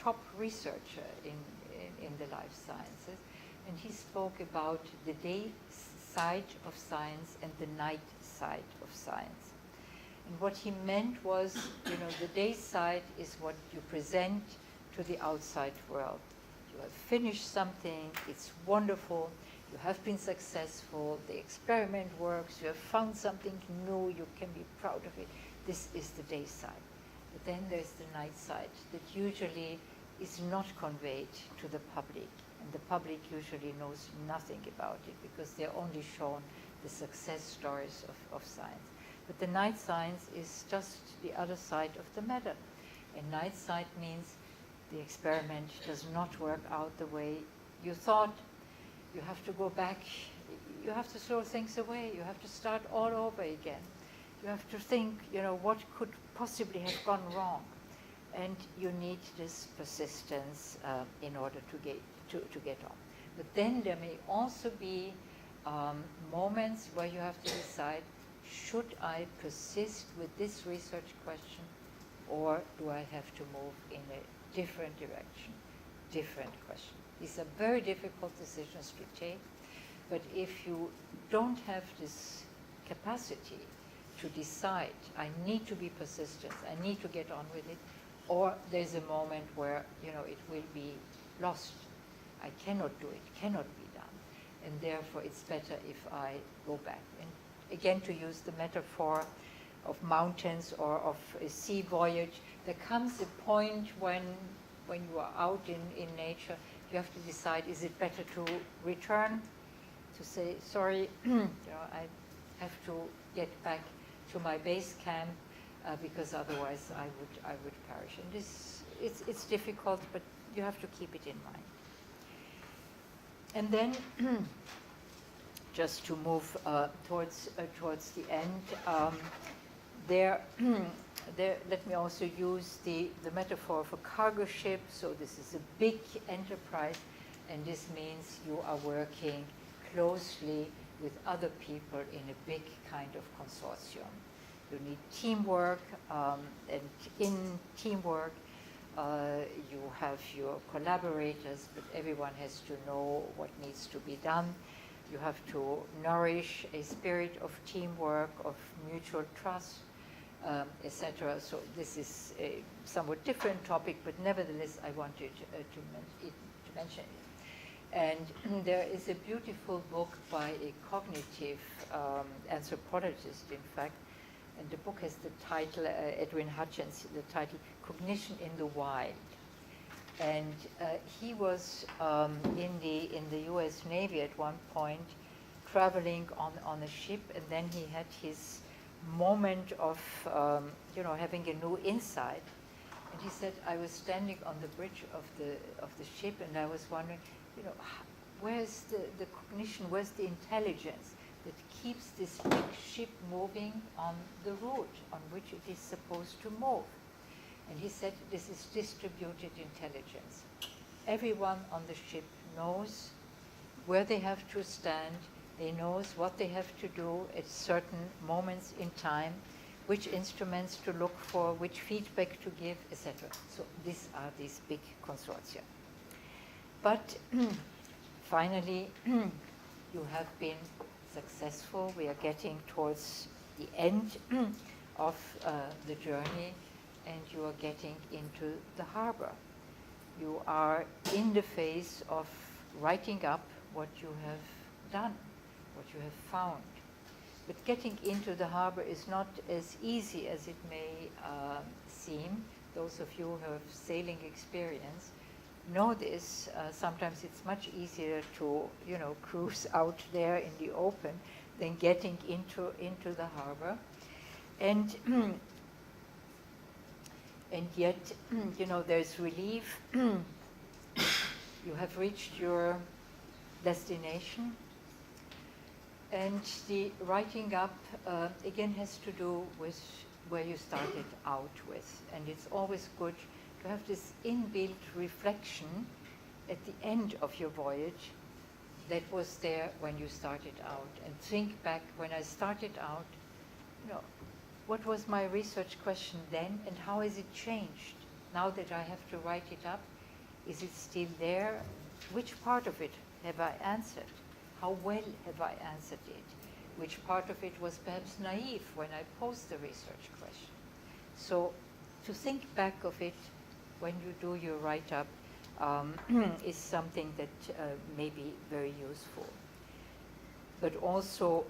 top researcher in the life sciences, and he spoke about the day side of science and the night side of science. And what he meant was, the day side is what you present to the outside world. You have finished something, it's wonderful, you have been successful, the experiment works, you have found something new, you can be proud of it. This is the day side. But then there's the night side that usually is not conveyed to the public. And the public usually knows nothing about it because they're only shown the success stories of science. But the night science is just the other side of the matter. And night side means the experiment does not work out the way you thought. You have to go back, you have to throw things away, you have to start all over again. You have to think, what could possibly have gone wrong? And you need this persistence in order to get on. But then there may also be moments where you have to decide, should I persist with this research question, or do I have to move in a different direction, different question? These are very difficult decisions to take, but if you don't have this capacity to decide, I need to be persistent, I need to get on with it, or there's a moment where, it will be lost. I cannot do it, cannot be done. And therefore it's better if I go back. And again, to use the metaphor of mountains or of a sea voyage, there comes a point when you are out in nature, you have to decide, is it better to return, to say, sorry, I have to get back to my base camp because otherwise I would perish. And it's difficult, but you have to keep it in mind. And then, just to move towards the end, let me also use the metaphor of a cargo ship. So this is a big enterprise, and this means you are working closely with other people in a big kind of consortium. You need teamwork, and in teamwork, you have your collaborators, but everyone has to know what needs to be done. You have to nourish a spirit of teamwork, of mutual trust, etc. So this is a somewhat different topic, but nevertheless I wanted to mention it. And there is a beautiful book by a cognitive anthropologist, in fact, and the book has the title, Edwin Hutchins, the title, Cognition in the Wild. And he was in the U.S. Navy at one point, traveling on a ship, and then he had his moment of having a new insight. And he said, I was standing on the bridge of the ship, and I was wondering, where's the cognition, where's the intelligence that keeps this big ship moving on the route on which it is supposed to move? And he said, this is distributed intelligence. Everyone on the ship knows where they have to stand, they knows what they have to do at certain moments in time, which instruments to look for, which feedback to give, etc. So these are these big consortia. But finally, you have been successful. We are getting towards the end of the journey, and you are getting into the harbor. You are in the phase of writing up what you have done, what you have found. But getting into the harbor is not as easy as it may seem. Those of you who have sailing experience know this. Sometimes it's much easier to, cruise out there in the open than getting into the harbor. And and yet, there's relief. You have reached your destination. And the writing up, again, has to do with where you started out with. And it's always good to have this inbuilt reflection at the end of your voyage that was there when you started out. And think back, when I started out, what was my research question then, and how has it changed? Now that I have to write it up, is it still there? Which part of it have I answered? How well have I answered it? Which part of it was perhaps naive when I posed the research question? So to think back of it when you do your write-up is something that may be very useful. But also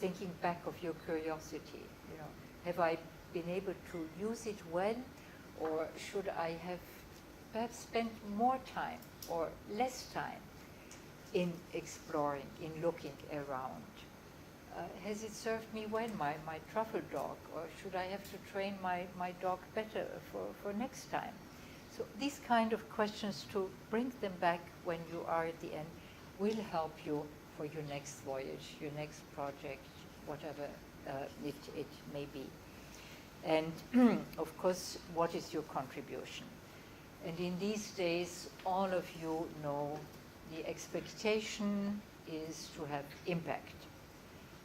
thinking back of your curiosity, have I been able to use it well, or should I have perhaps spent more time or less time in exploring, in looking around? Has it served me well, my truffle dog, or should I have to train my dog better for next time? So these kind of questions, to bring them back when you are at the end, will help you for your next voyage, your next project, whatever it may be. And of course, what is your contribution? And in these days, all of you know the expectation is to have impact.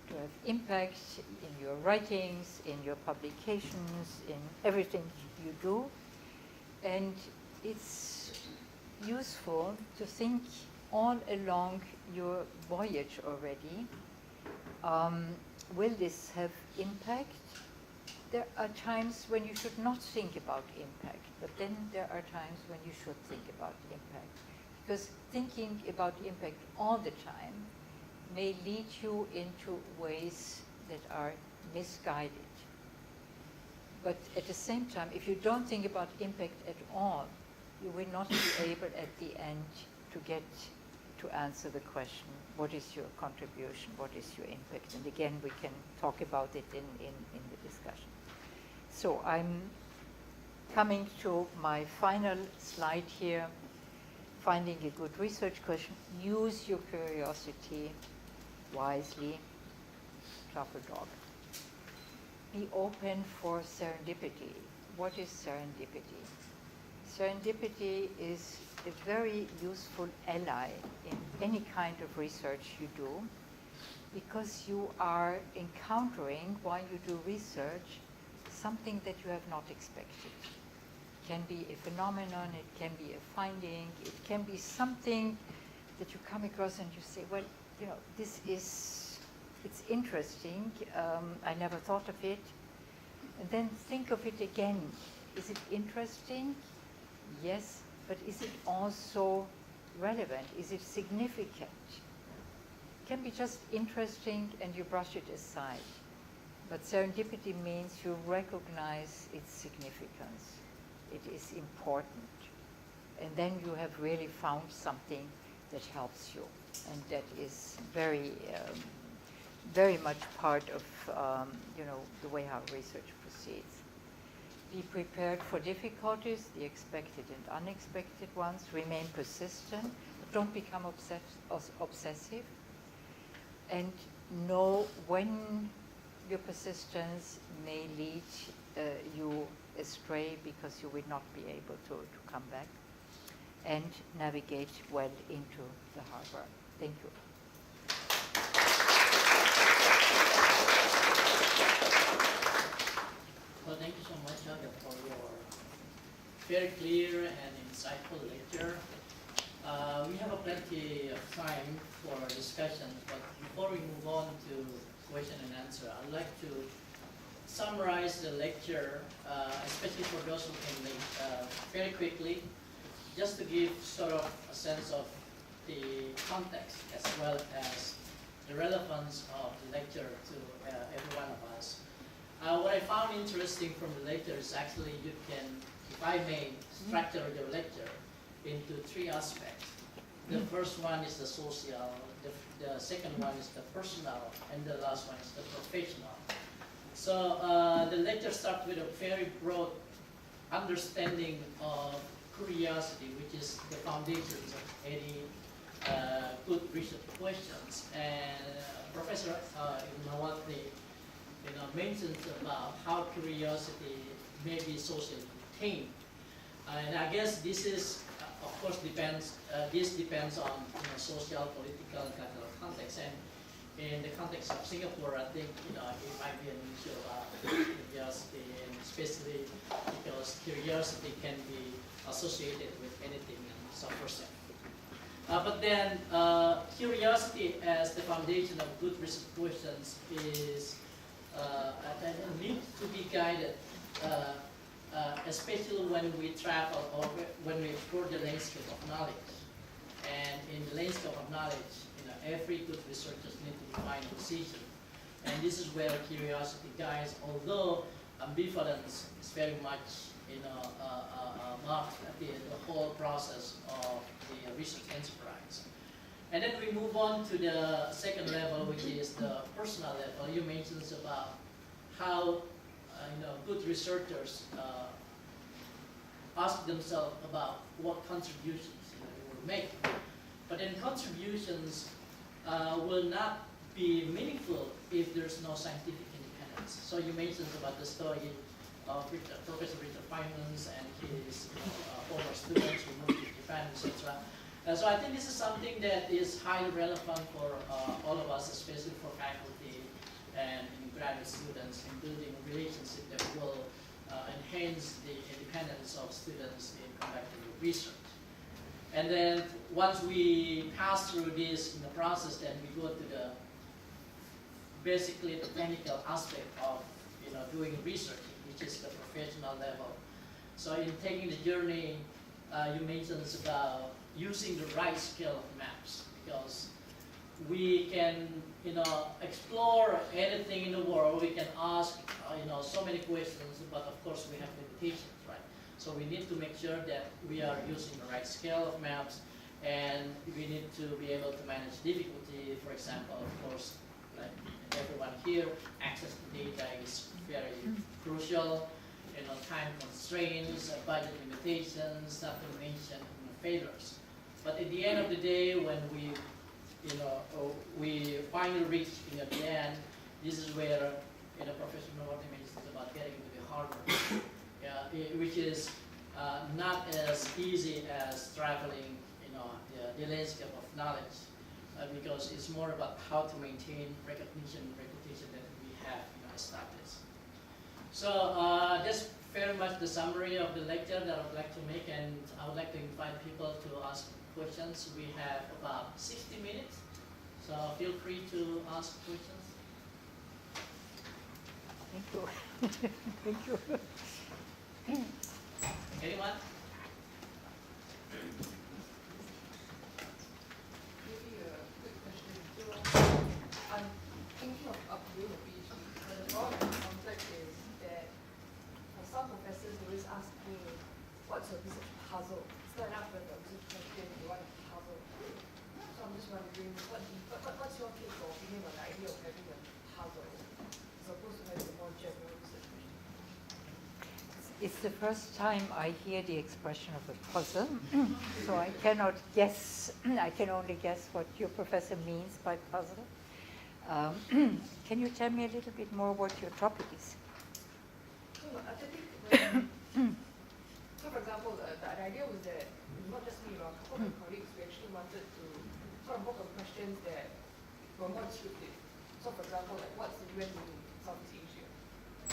To have impact in your writings, in your publications, in everything you do. And it's useful to think all along your voyage already. Will this have impact? There are times when you should not think about impact, but then there are times when you should think about impact. Because thinking about impact all the time may lead you into ways that are misguided. But at the same time, if you don't think about impact at all, you will not be able at the end to get to answer the question, what is your contribution, what is your impact? And again, we can talk about it in the discussion. So I'm coming to my final slide here. Finding a good research question, use your curiosity wisely. Truffle dog. Be open for serendipity. What is serendipity? Serendipity is a very useful ally in any kind of research you do, because you are encountering, while you do research, something that you have not expected. It can be a phenomenon, it can be a finding, it can be something that you come across and you say, well, it's interesting, I never thought of it. And then think of it again. Is it interesting? Yes, but is it also relevant? Is it significant? It can be just interesting and you brush it aside. But serendipity means you recognize its significance. It is important. And then you have really found something that helps you, and that is very, very much part of the way how research proceeds. Be prepared for difficulties, the expected and unexpected ones. Remain persistent. Don't become obsessive. And know when your persistence may lead you astray because you will not be able to come back. And navigate well into the harbor. Thank you. Well, thank you so much, Helga, for your very clear and insightful lecture. We have plenty of time for discussions, but before we move on to question and answer, I'd like to summarize the lecture, especially for those who can make very quickly, just to give sort of a sense of the context as well as the relevance of the lecture to every one of us. What I found interesting from the lecture is actually you can, if I may, structure the lecture into three aspects. The first one is the social, the second one is the personal, and the last one is the professional. So the lecture starts with a very broad understanding of curiosity, which is the foundations of any good research questions. And Professor Nowotny mentions about how curiosity may be socially contained. And I guess this is, of course, this depends on social, political, and cultural context. And in the context of Singapore, I think it might be an issue about curiosity, and especially because curiosity can be associated with anything and some percent. But then curiosity as the foundation of good research questions is need to be guided, especially when we travel or when we explore the landscape of knowledge. And in the landscape of knowledge, every good researcher needs to find a position. And this is where curiosity guides, although ambivalence is very much marked at the whole process of the research enterprise. And then we move on to the second level, which is the personal level. You mentioned about how good researchers ask themselves about what contributions they will make. But then contributions will not be meaningful if there's no scientific independence. So you mentioned about the story of Professor Richard Feynman's and his former students who moved to Japan, etc. So I think this is something that is highly relevant for all of us, especially for faculty and graduate students, in building a relationship that will enhance the independence of students in conducting research. And then once we pass through this in the process, then we go to the basically the technical aspect of doing research, which is the professional level. So in taking the journey, you mentioned about using the right scale of maps, because we can explore anything in the world. We can ask so many questions, but of course we have limitations, right? So we need to make sure that we are using the right scale of maps, and we need to be able to manage difficulty. For example, of course, like everyone here, access to data is very crucial. Time constraints, budget limitations, not to mention failures. But at the end of the day, when we finally reach the end, this is where Professor Howotny mentions about getting to the harbor, which is not as easy as traveling the landscape of knowledge, because it's more about how to maintain recognition and reputation that we have established. So that's very much the summary of the lecture that I would like to make, and I would like to invite people to ask questions. We have about 60 minutes, so feel free to ask questions. Thank you. Thank you. Anyone? Maybe a quick question. I'm thinking of updoing a PhD, but the problem in conflict is that for some professors, they always ask me, what's your research puzzle? It's not enough It's the first time I hear the expression of a puzzle, so I cannot guess, I can only guess what your professor means by puzzle. Can you tell me a little bit more what your topic is? I think so for example, the idea was that not just me, but a couple of my colleagues, we actually wanted to sort of work on questions that were more descriptive. So for example, like what's the UN doing in Southeast Asia?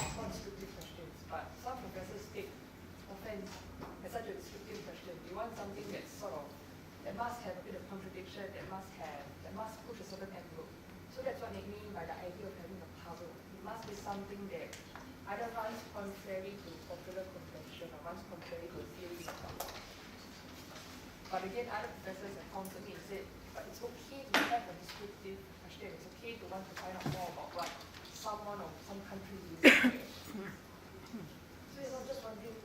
It's not descriptive questions, but some professors take offense at such a descriptive question. They want something that's sort of, that must have a bit of contradiction, that must push a certain envelope. So that's what they mean by the idea of having a puzzle. It must be something that either runs contrary to popular convention or runs contrary to a theory. But again, other professors have come to me and said, but it's okay to have a descriptive question. It's okay to want to find out more about what someone or some country is doing. So I'm just wondering.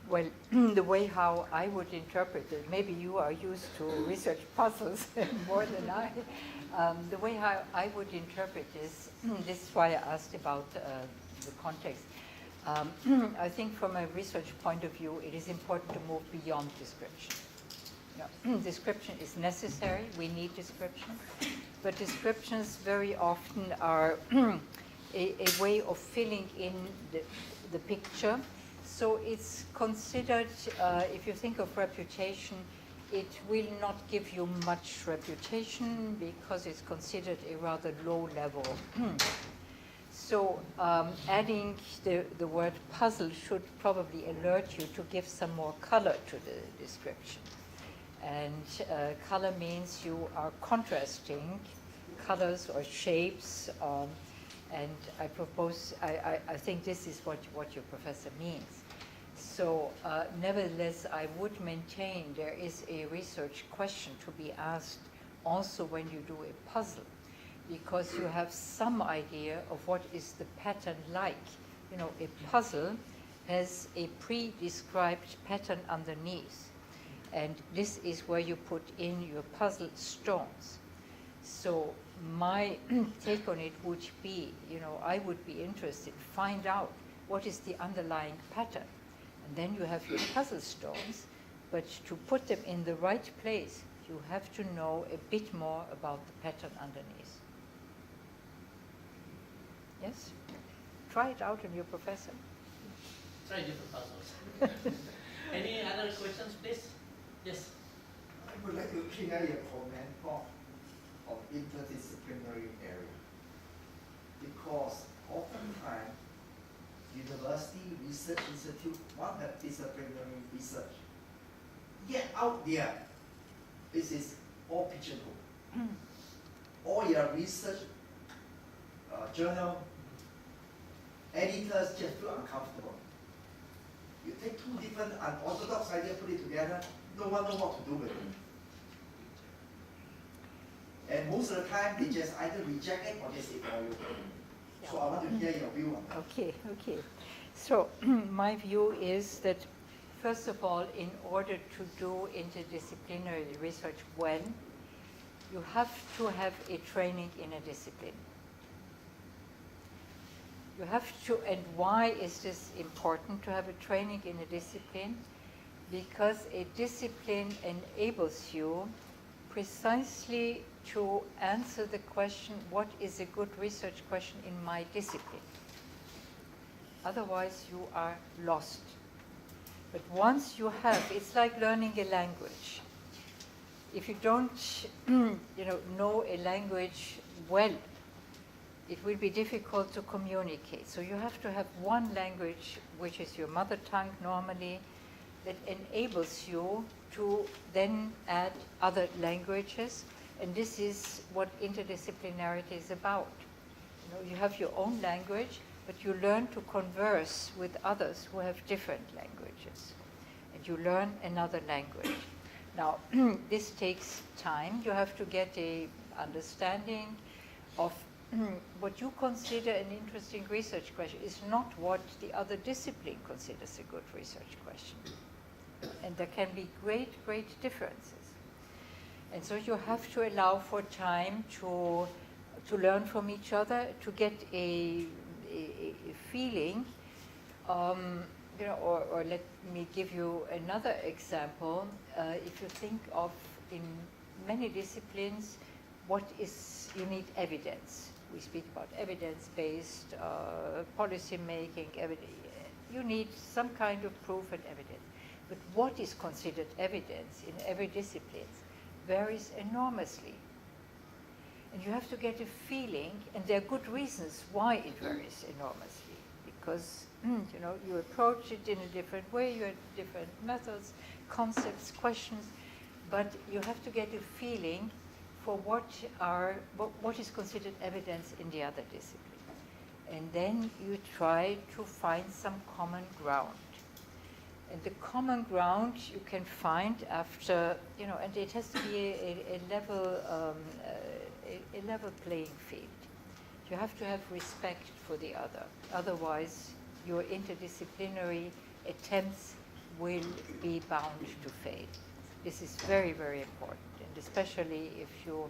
Well, the way how I would interpret it, maybe you are used to research puzzles more than I. The way how I would interpret this is why I asked about the context. I think from a research point of view, it is important to move beyond description. Description is necessary, we need description, but descriptions very often are a way of filling in the picture. So it's considered, if you think of reputation, it will not give you much reputation because it's considered a rather low level. So adding the word puzzle should probably alert you to give some more color to the description. And color means you are contrasting colors or shapes, and I think this is what your professor means. So nevertheless, I would maintain there is a research question to be asked also when you do a puzzle, because you have some idea of what is the pattern like. You know, a puzzle has a pre-described pattern underneath, and this is where you put in your puzzle stones. So my take on it would be, I would be interested, find out what is the underlying pattern. And then you have your puzzle stones, but to put them in the right place, you have to know a bit more about the pattern underneath. Yes? Try it out on your professor. Try different puzzles. Any other questions, please? Yes. I would like to clear your comment of interdisciplinary area, because oftentimes university research institute want have disciplinary research. Yet out there, this is all pigeonhole. All your research journal editors just feel uncomfortable. You take two different unorthodox ideas, put it together, no one knows what to do with it. And most of the time, they just either reject it or just ignore you. So I want to hear your view on that. Okay. So my view is that, first of all, in order to do interdisciplinary research well, you have to have a training in a discipline. You have to, and why is this important to have a training in a discipline? Because a discipline enables you precisely to answer the question, what is a good research question in my discipline? Otherwise, you are lost. But once you have, it's like learning a language. If you don't, know a language well, it will be difficult to communicate. So you have to have one language, which is your mother tongue normally, that enables you to then add other languages. And this is what interdisciplinarity is about. You have your own language, but you learn to converse with others who have different languages. And you learn another language. Now, this takes time. You have to get an understanding of what you consider an interesting research question is not what the other discipline considers a good research question. And there can be great, great differences. And so you have to allow for time to learn from each other, to get a feeling You know, or let me give you another example. If you think of in many disciplines, you need evidence. We speak about evidence-based policy making. You need some kind of proof and evidence. But what is considered evidence in every discipline varies enormously. And you have to get a feeling, and there are good reasons why it varies enormously, because you know, you approach it in a different way, you have different methods, concepts, questions, but you have to get a feeling for what is considered evidence in the other discipline. And then you try to find some common ground. And the common ground you can find after, you know, and it has to be a level playing field. You have to have respect for the other. Otherwise, your interdisciplinary attempts will be bound to fail. This is very, very important, and especially if you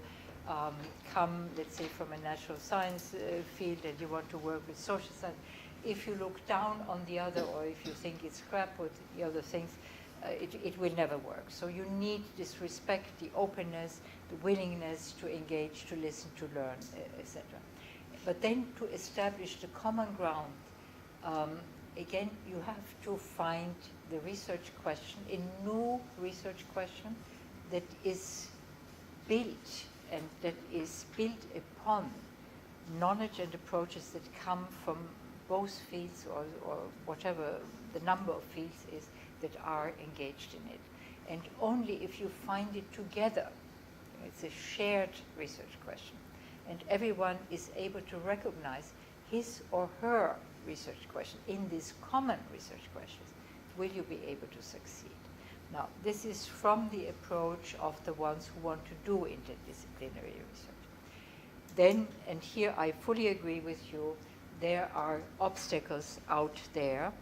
come, let's say, from a natural science field and you want to work with social science. If you look down on the other, or if you think it's crap with the other things, it will never work. So you need this respect, the openness, the willingness to engage, to listen, to learn, etc. But then to establish the common ground, again, you have to find the research question, a new research question that is built and that is built upon knowledge and approaches that come from both fields or whatever the number of fields is that are engaged in it. And only if you find it together, it's a shared research question, and everyone is able to recognize his or her research question in these common research questions, will you be able to succeed? Now, this is from the approach of the ones who want to do interdisciplinary research. Then, and here I fully agree with you, there are obstacles out there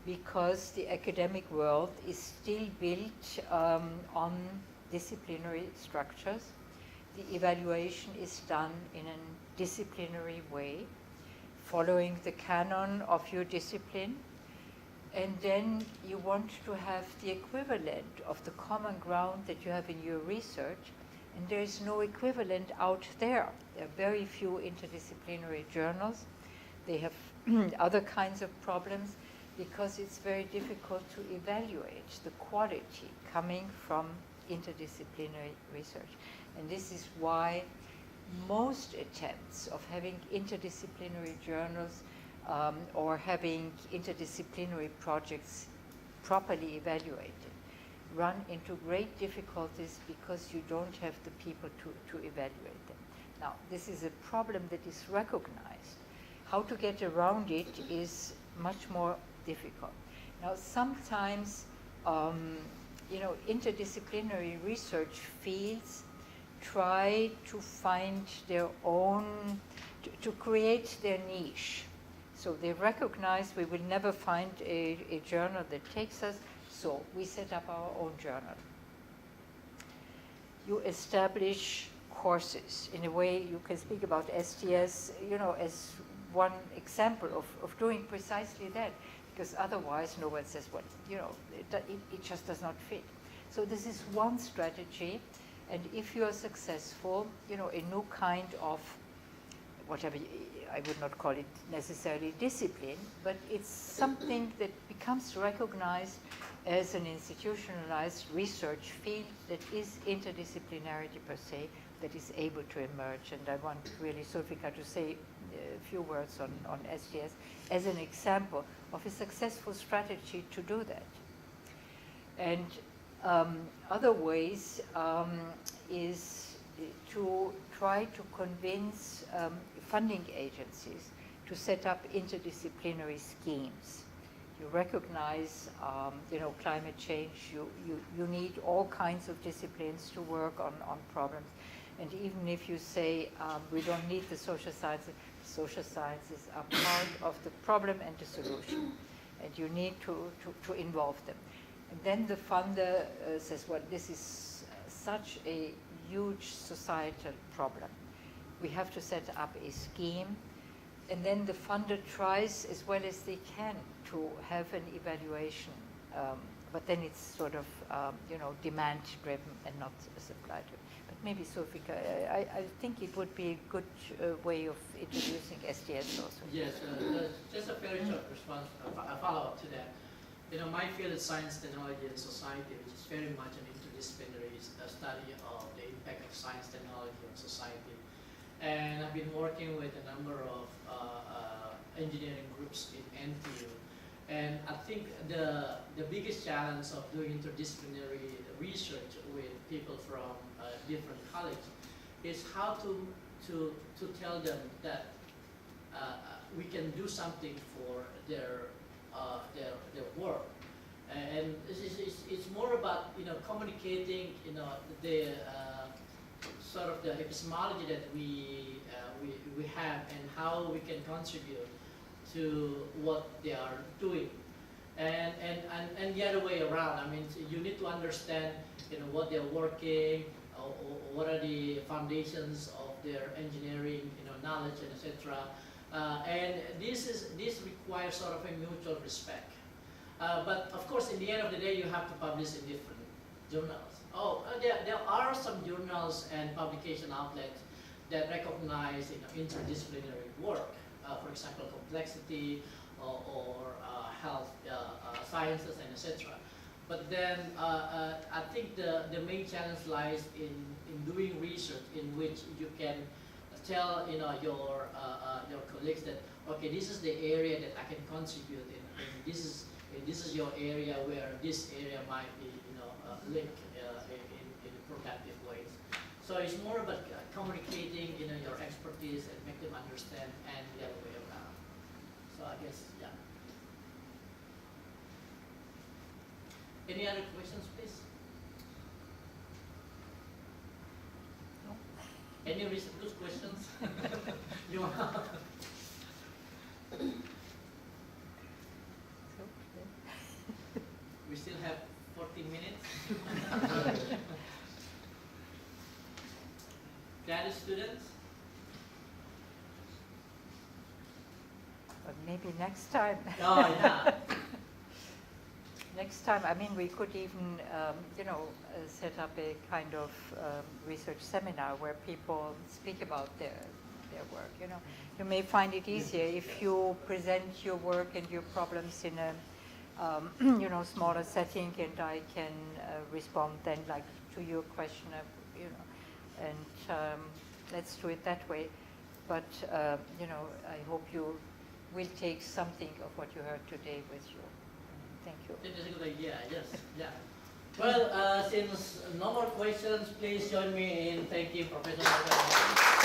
because the academic world is still built on disciplinary structures. The evaluation is done in a disciplinary way, following the canon of your discipline. And then you want to have the equivalent of the common ground that you have in your research, and there is no equivalent out there. There are very few interdisciplinary journals. They have other kinds of problems because it's very difficult to evaluate the quality coming from interdisciplinary research. And this is why most attempts of having interdisciplinary journals or having interdisciplinary projects properly evaluated run into great difficulties because you don't have the people to evaluate them. Now, this is a problem that is recognized. How to get around it is much more difficult. Now, sometimes, you know, interdisciplinary research fields try to find their own, to create their niche. So they recognize we will never find a journal that takes us, so we set up our own journal. You establish courses. In a way, you can speak about STS, you know, as one example of doing precisely that, because otherwise no one says, well, you know, it just does not fit. So this is one strategy, and if you are successful, you know, a new kind of, whatever, I would not call it necessarily discipline, but it's something that becomes recognized as an institutionalized research field that is interdisciplinarity per se, that is able to emerge. And I want really Sulfika to say a few words on STS as an example of a successful strategy to do that. And other ways is to try to convince funding agencies to set up interdisciplinary schemes. You recognize, you know, climate change, you need all kinds of disciplines to work on problems. And even if you say we don't need the social sciences are part of the problem and the solution, and you need to involve them. And then the funder says, well, this is such a huge societal problem. We have to set up a scheme, And then the funder tries as well as they can to have an evaluation, but then it's sort of, demand-driven and not supply-driven. But maybe, Sofika, I think it would be a good way of introducing STS also. Yes, just a very short response, a follow-up to that. My field is science, technology, and society, which is very much an interdisciplinary study of the impact of science, technology, and society. And I've been working with a number of engineering groups in NTU. And I think the biggest challenge of doing interdisciplinary research with people from different colleges is how to tell them that we can do something for their work. And it's more about communicating the sort of the epistemology that we have and how we can contribute to what they are doing, and the other way around. I mean, you need to understand what they're working, or what are the foundations of their engineering knowledge, and etc. And this requires sort of a mutual respect. But of course, in the end of the day, you have to publish in different journals. There are some journals and publication outlets that recognize interdisciplinary work. For example, complexity or health sciences, and etc. But then I think the main challenge lies in doing research in which you can tell your colleagues that, okay, this is the area that I can contribute in. And this is your area where this area might be linked in productive ways. So it's more about communicating your expertise and make them understand, and the other way around. So I guess, yeah. Any other questions, please? No. Any good questions? You want? We still have 14 minutes. Graduate students? But maybe next time. Oh, yeah. Next time, I mean, we could even, set up a kind of research seminar where people speak about their work. You may find it easier if you present your work and your problems in a smaller setting, and I can respond then, like, to your question, and let's do it that way. But I hope you will take something of what you heard today with you. Thank you. That is a good idea. Yes. Yeah. Well, since no more questions, please join me in thanking Professor Howotny.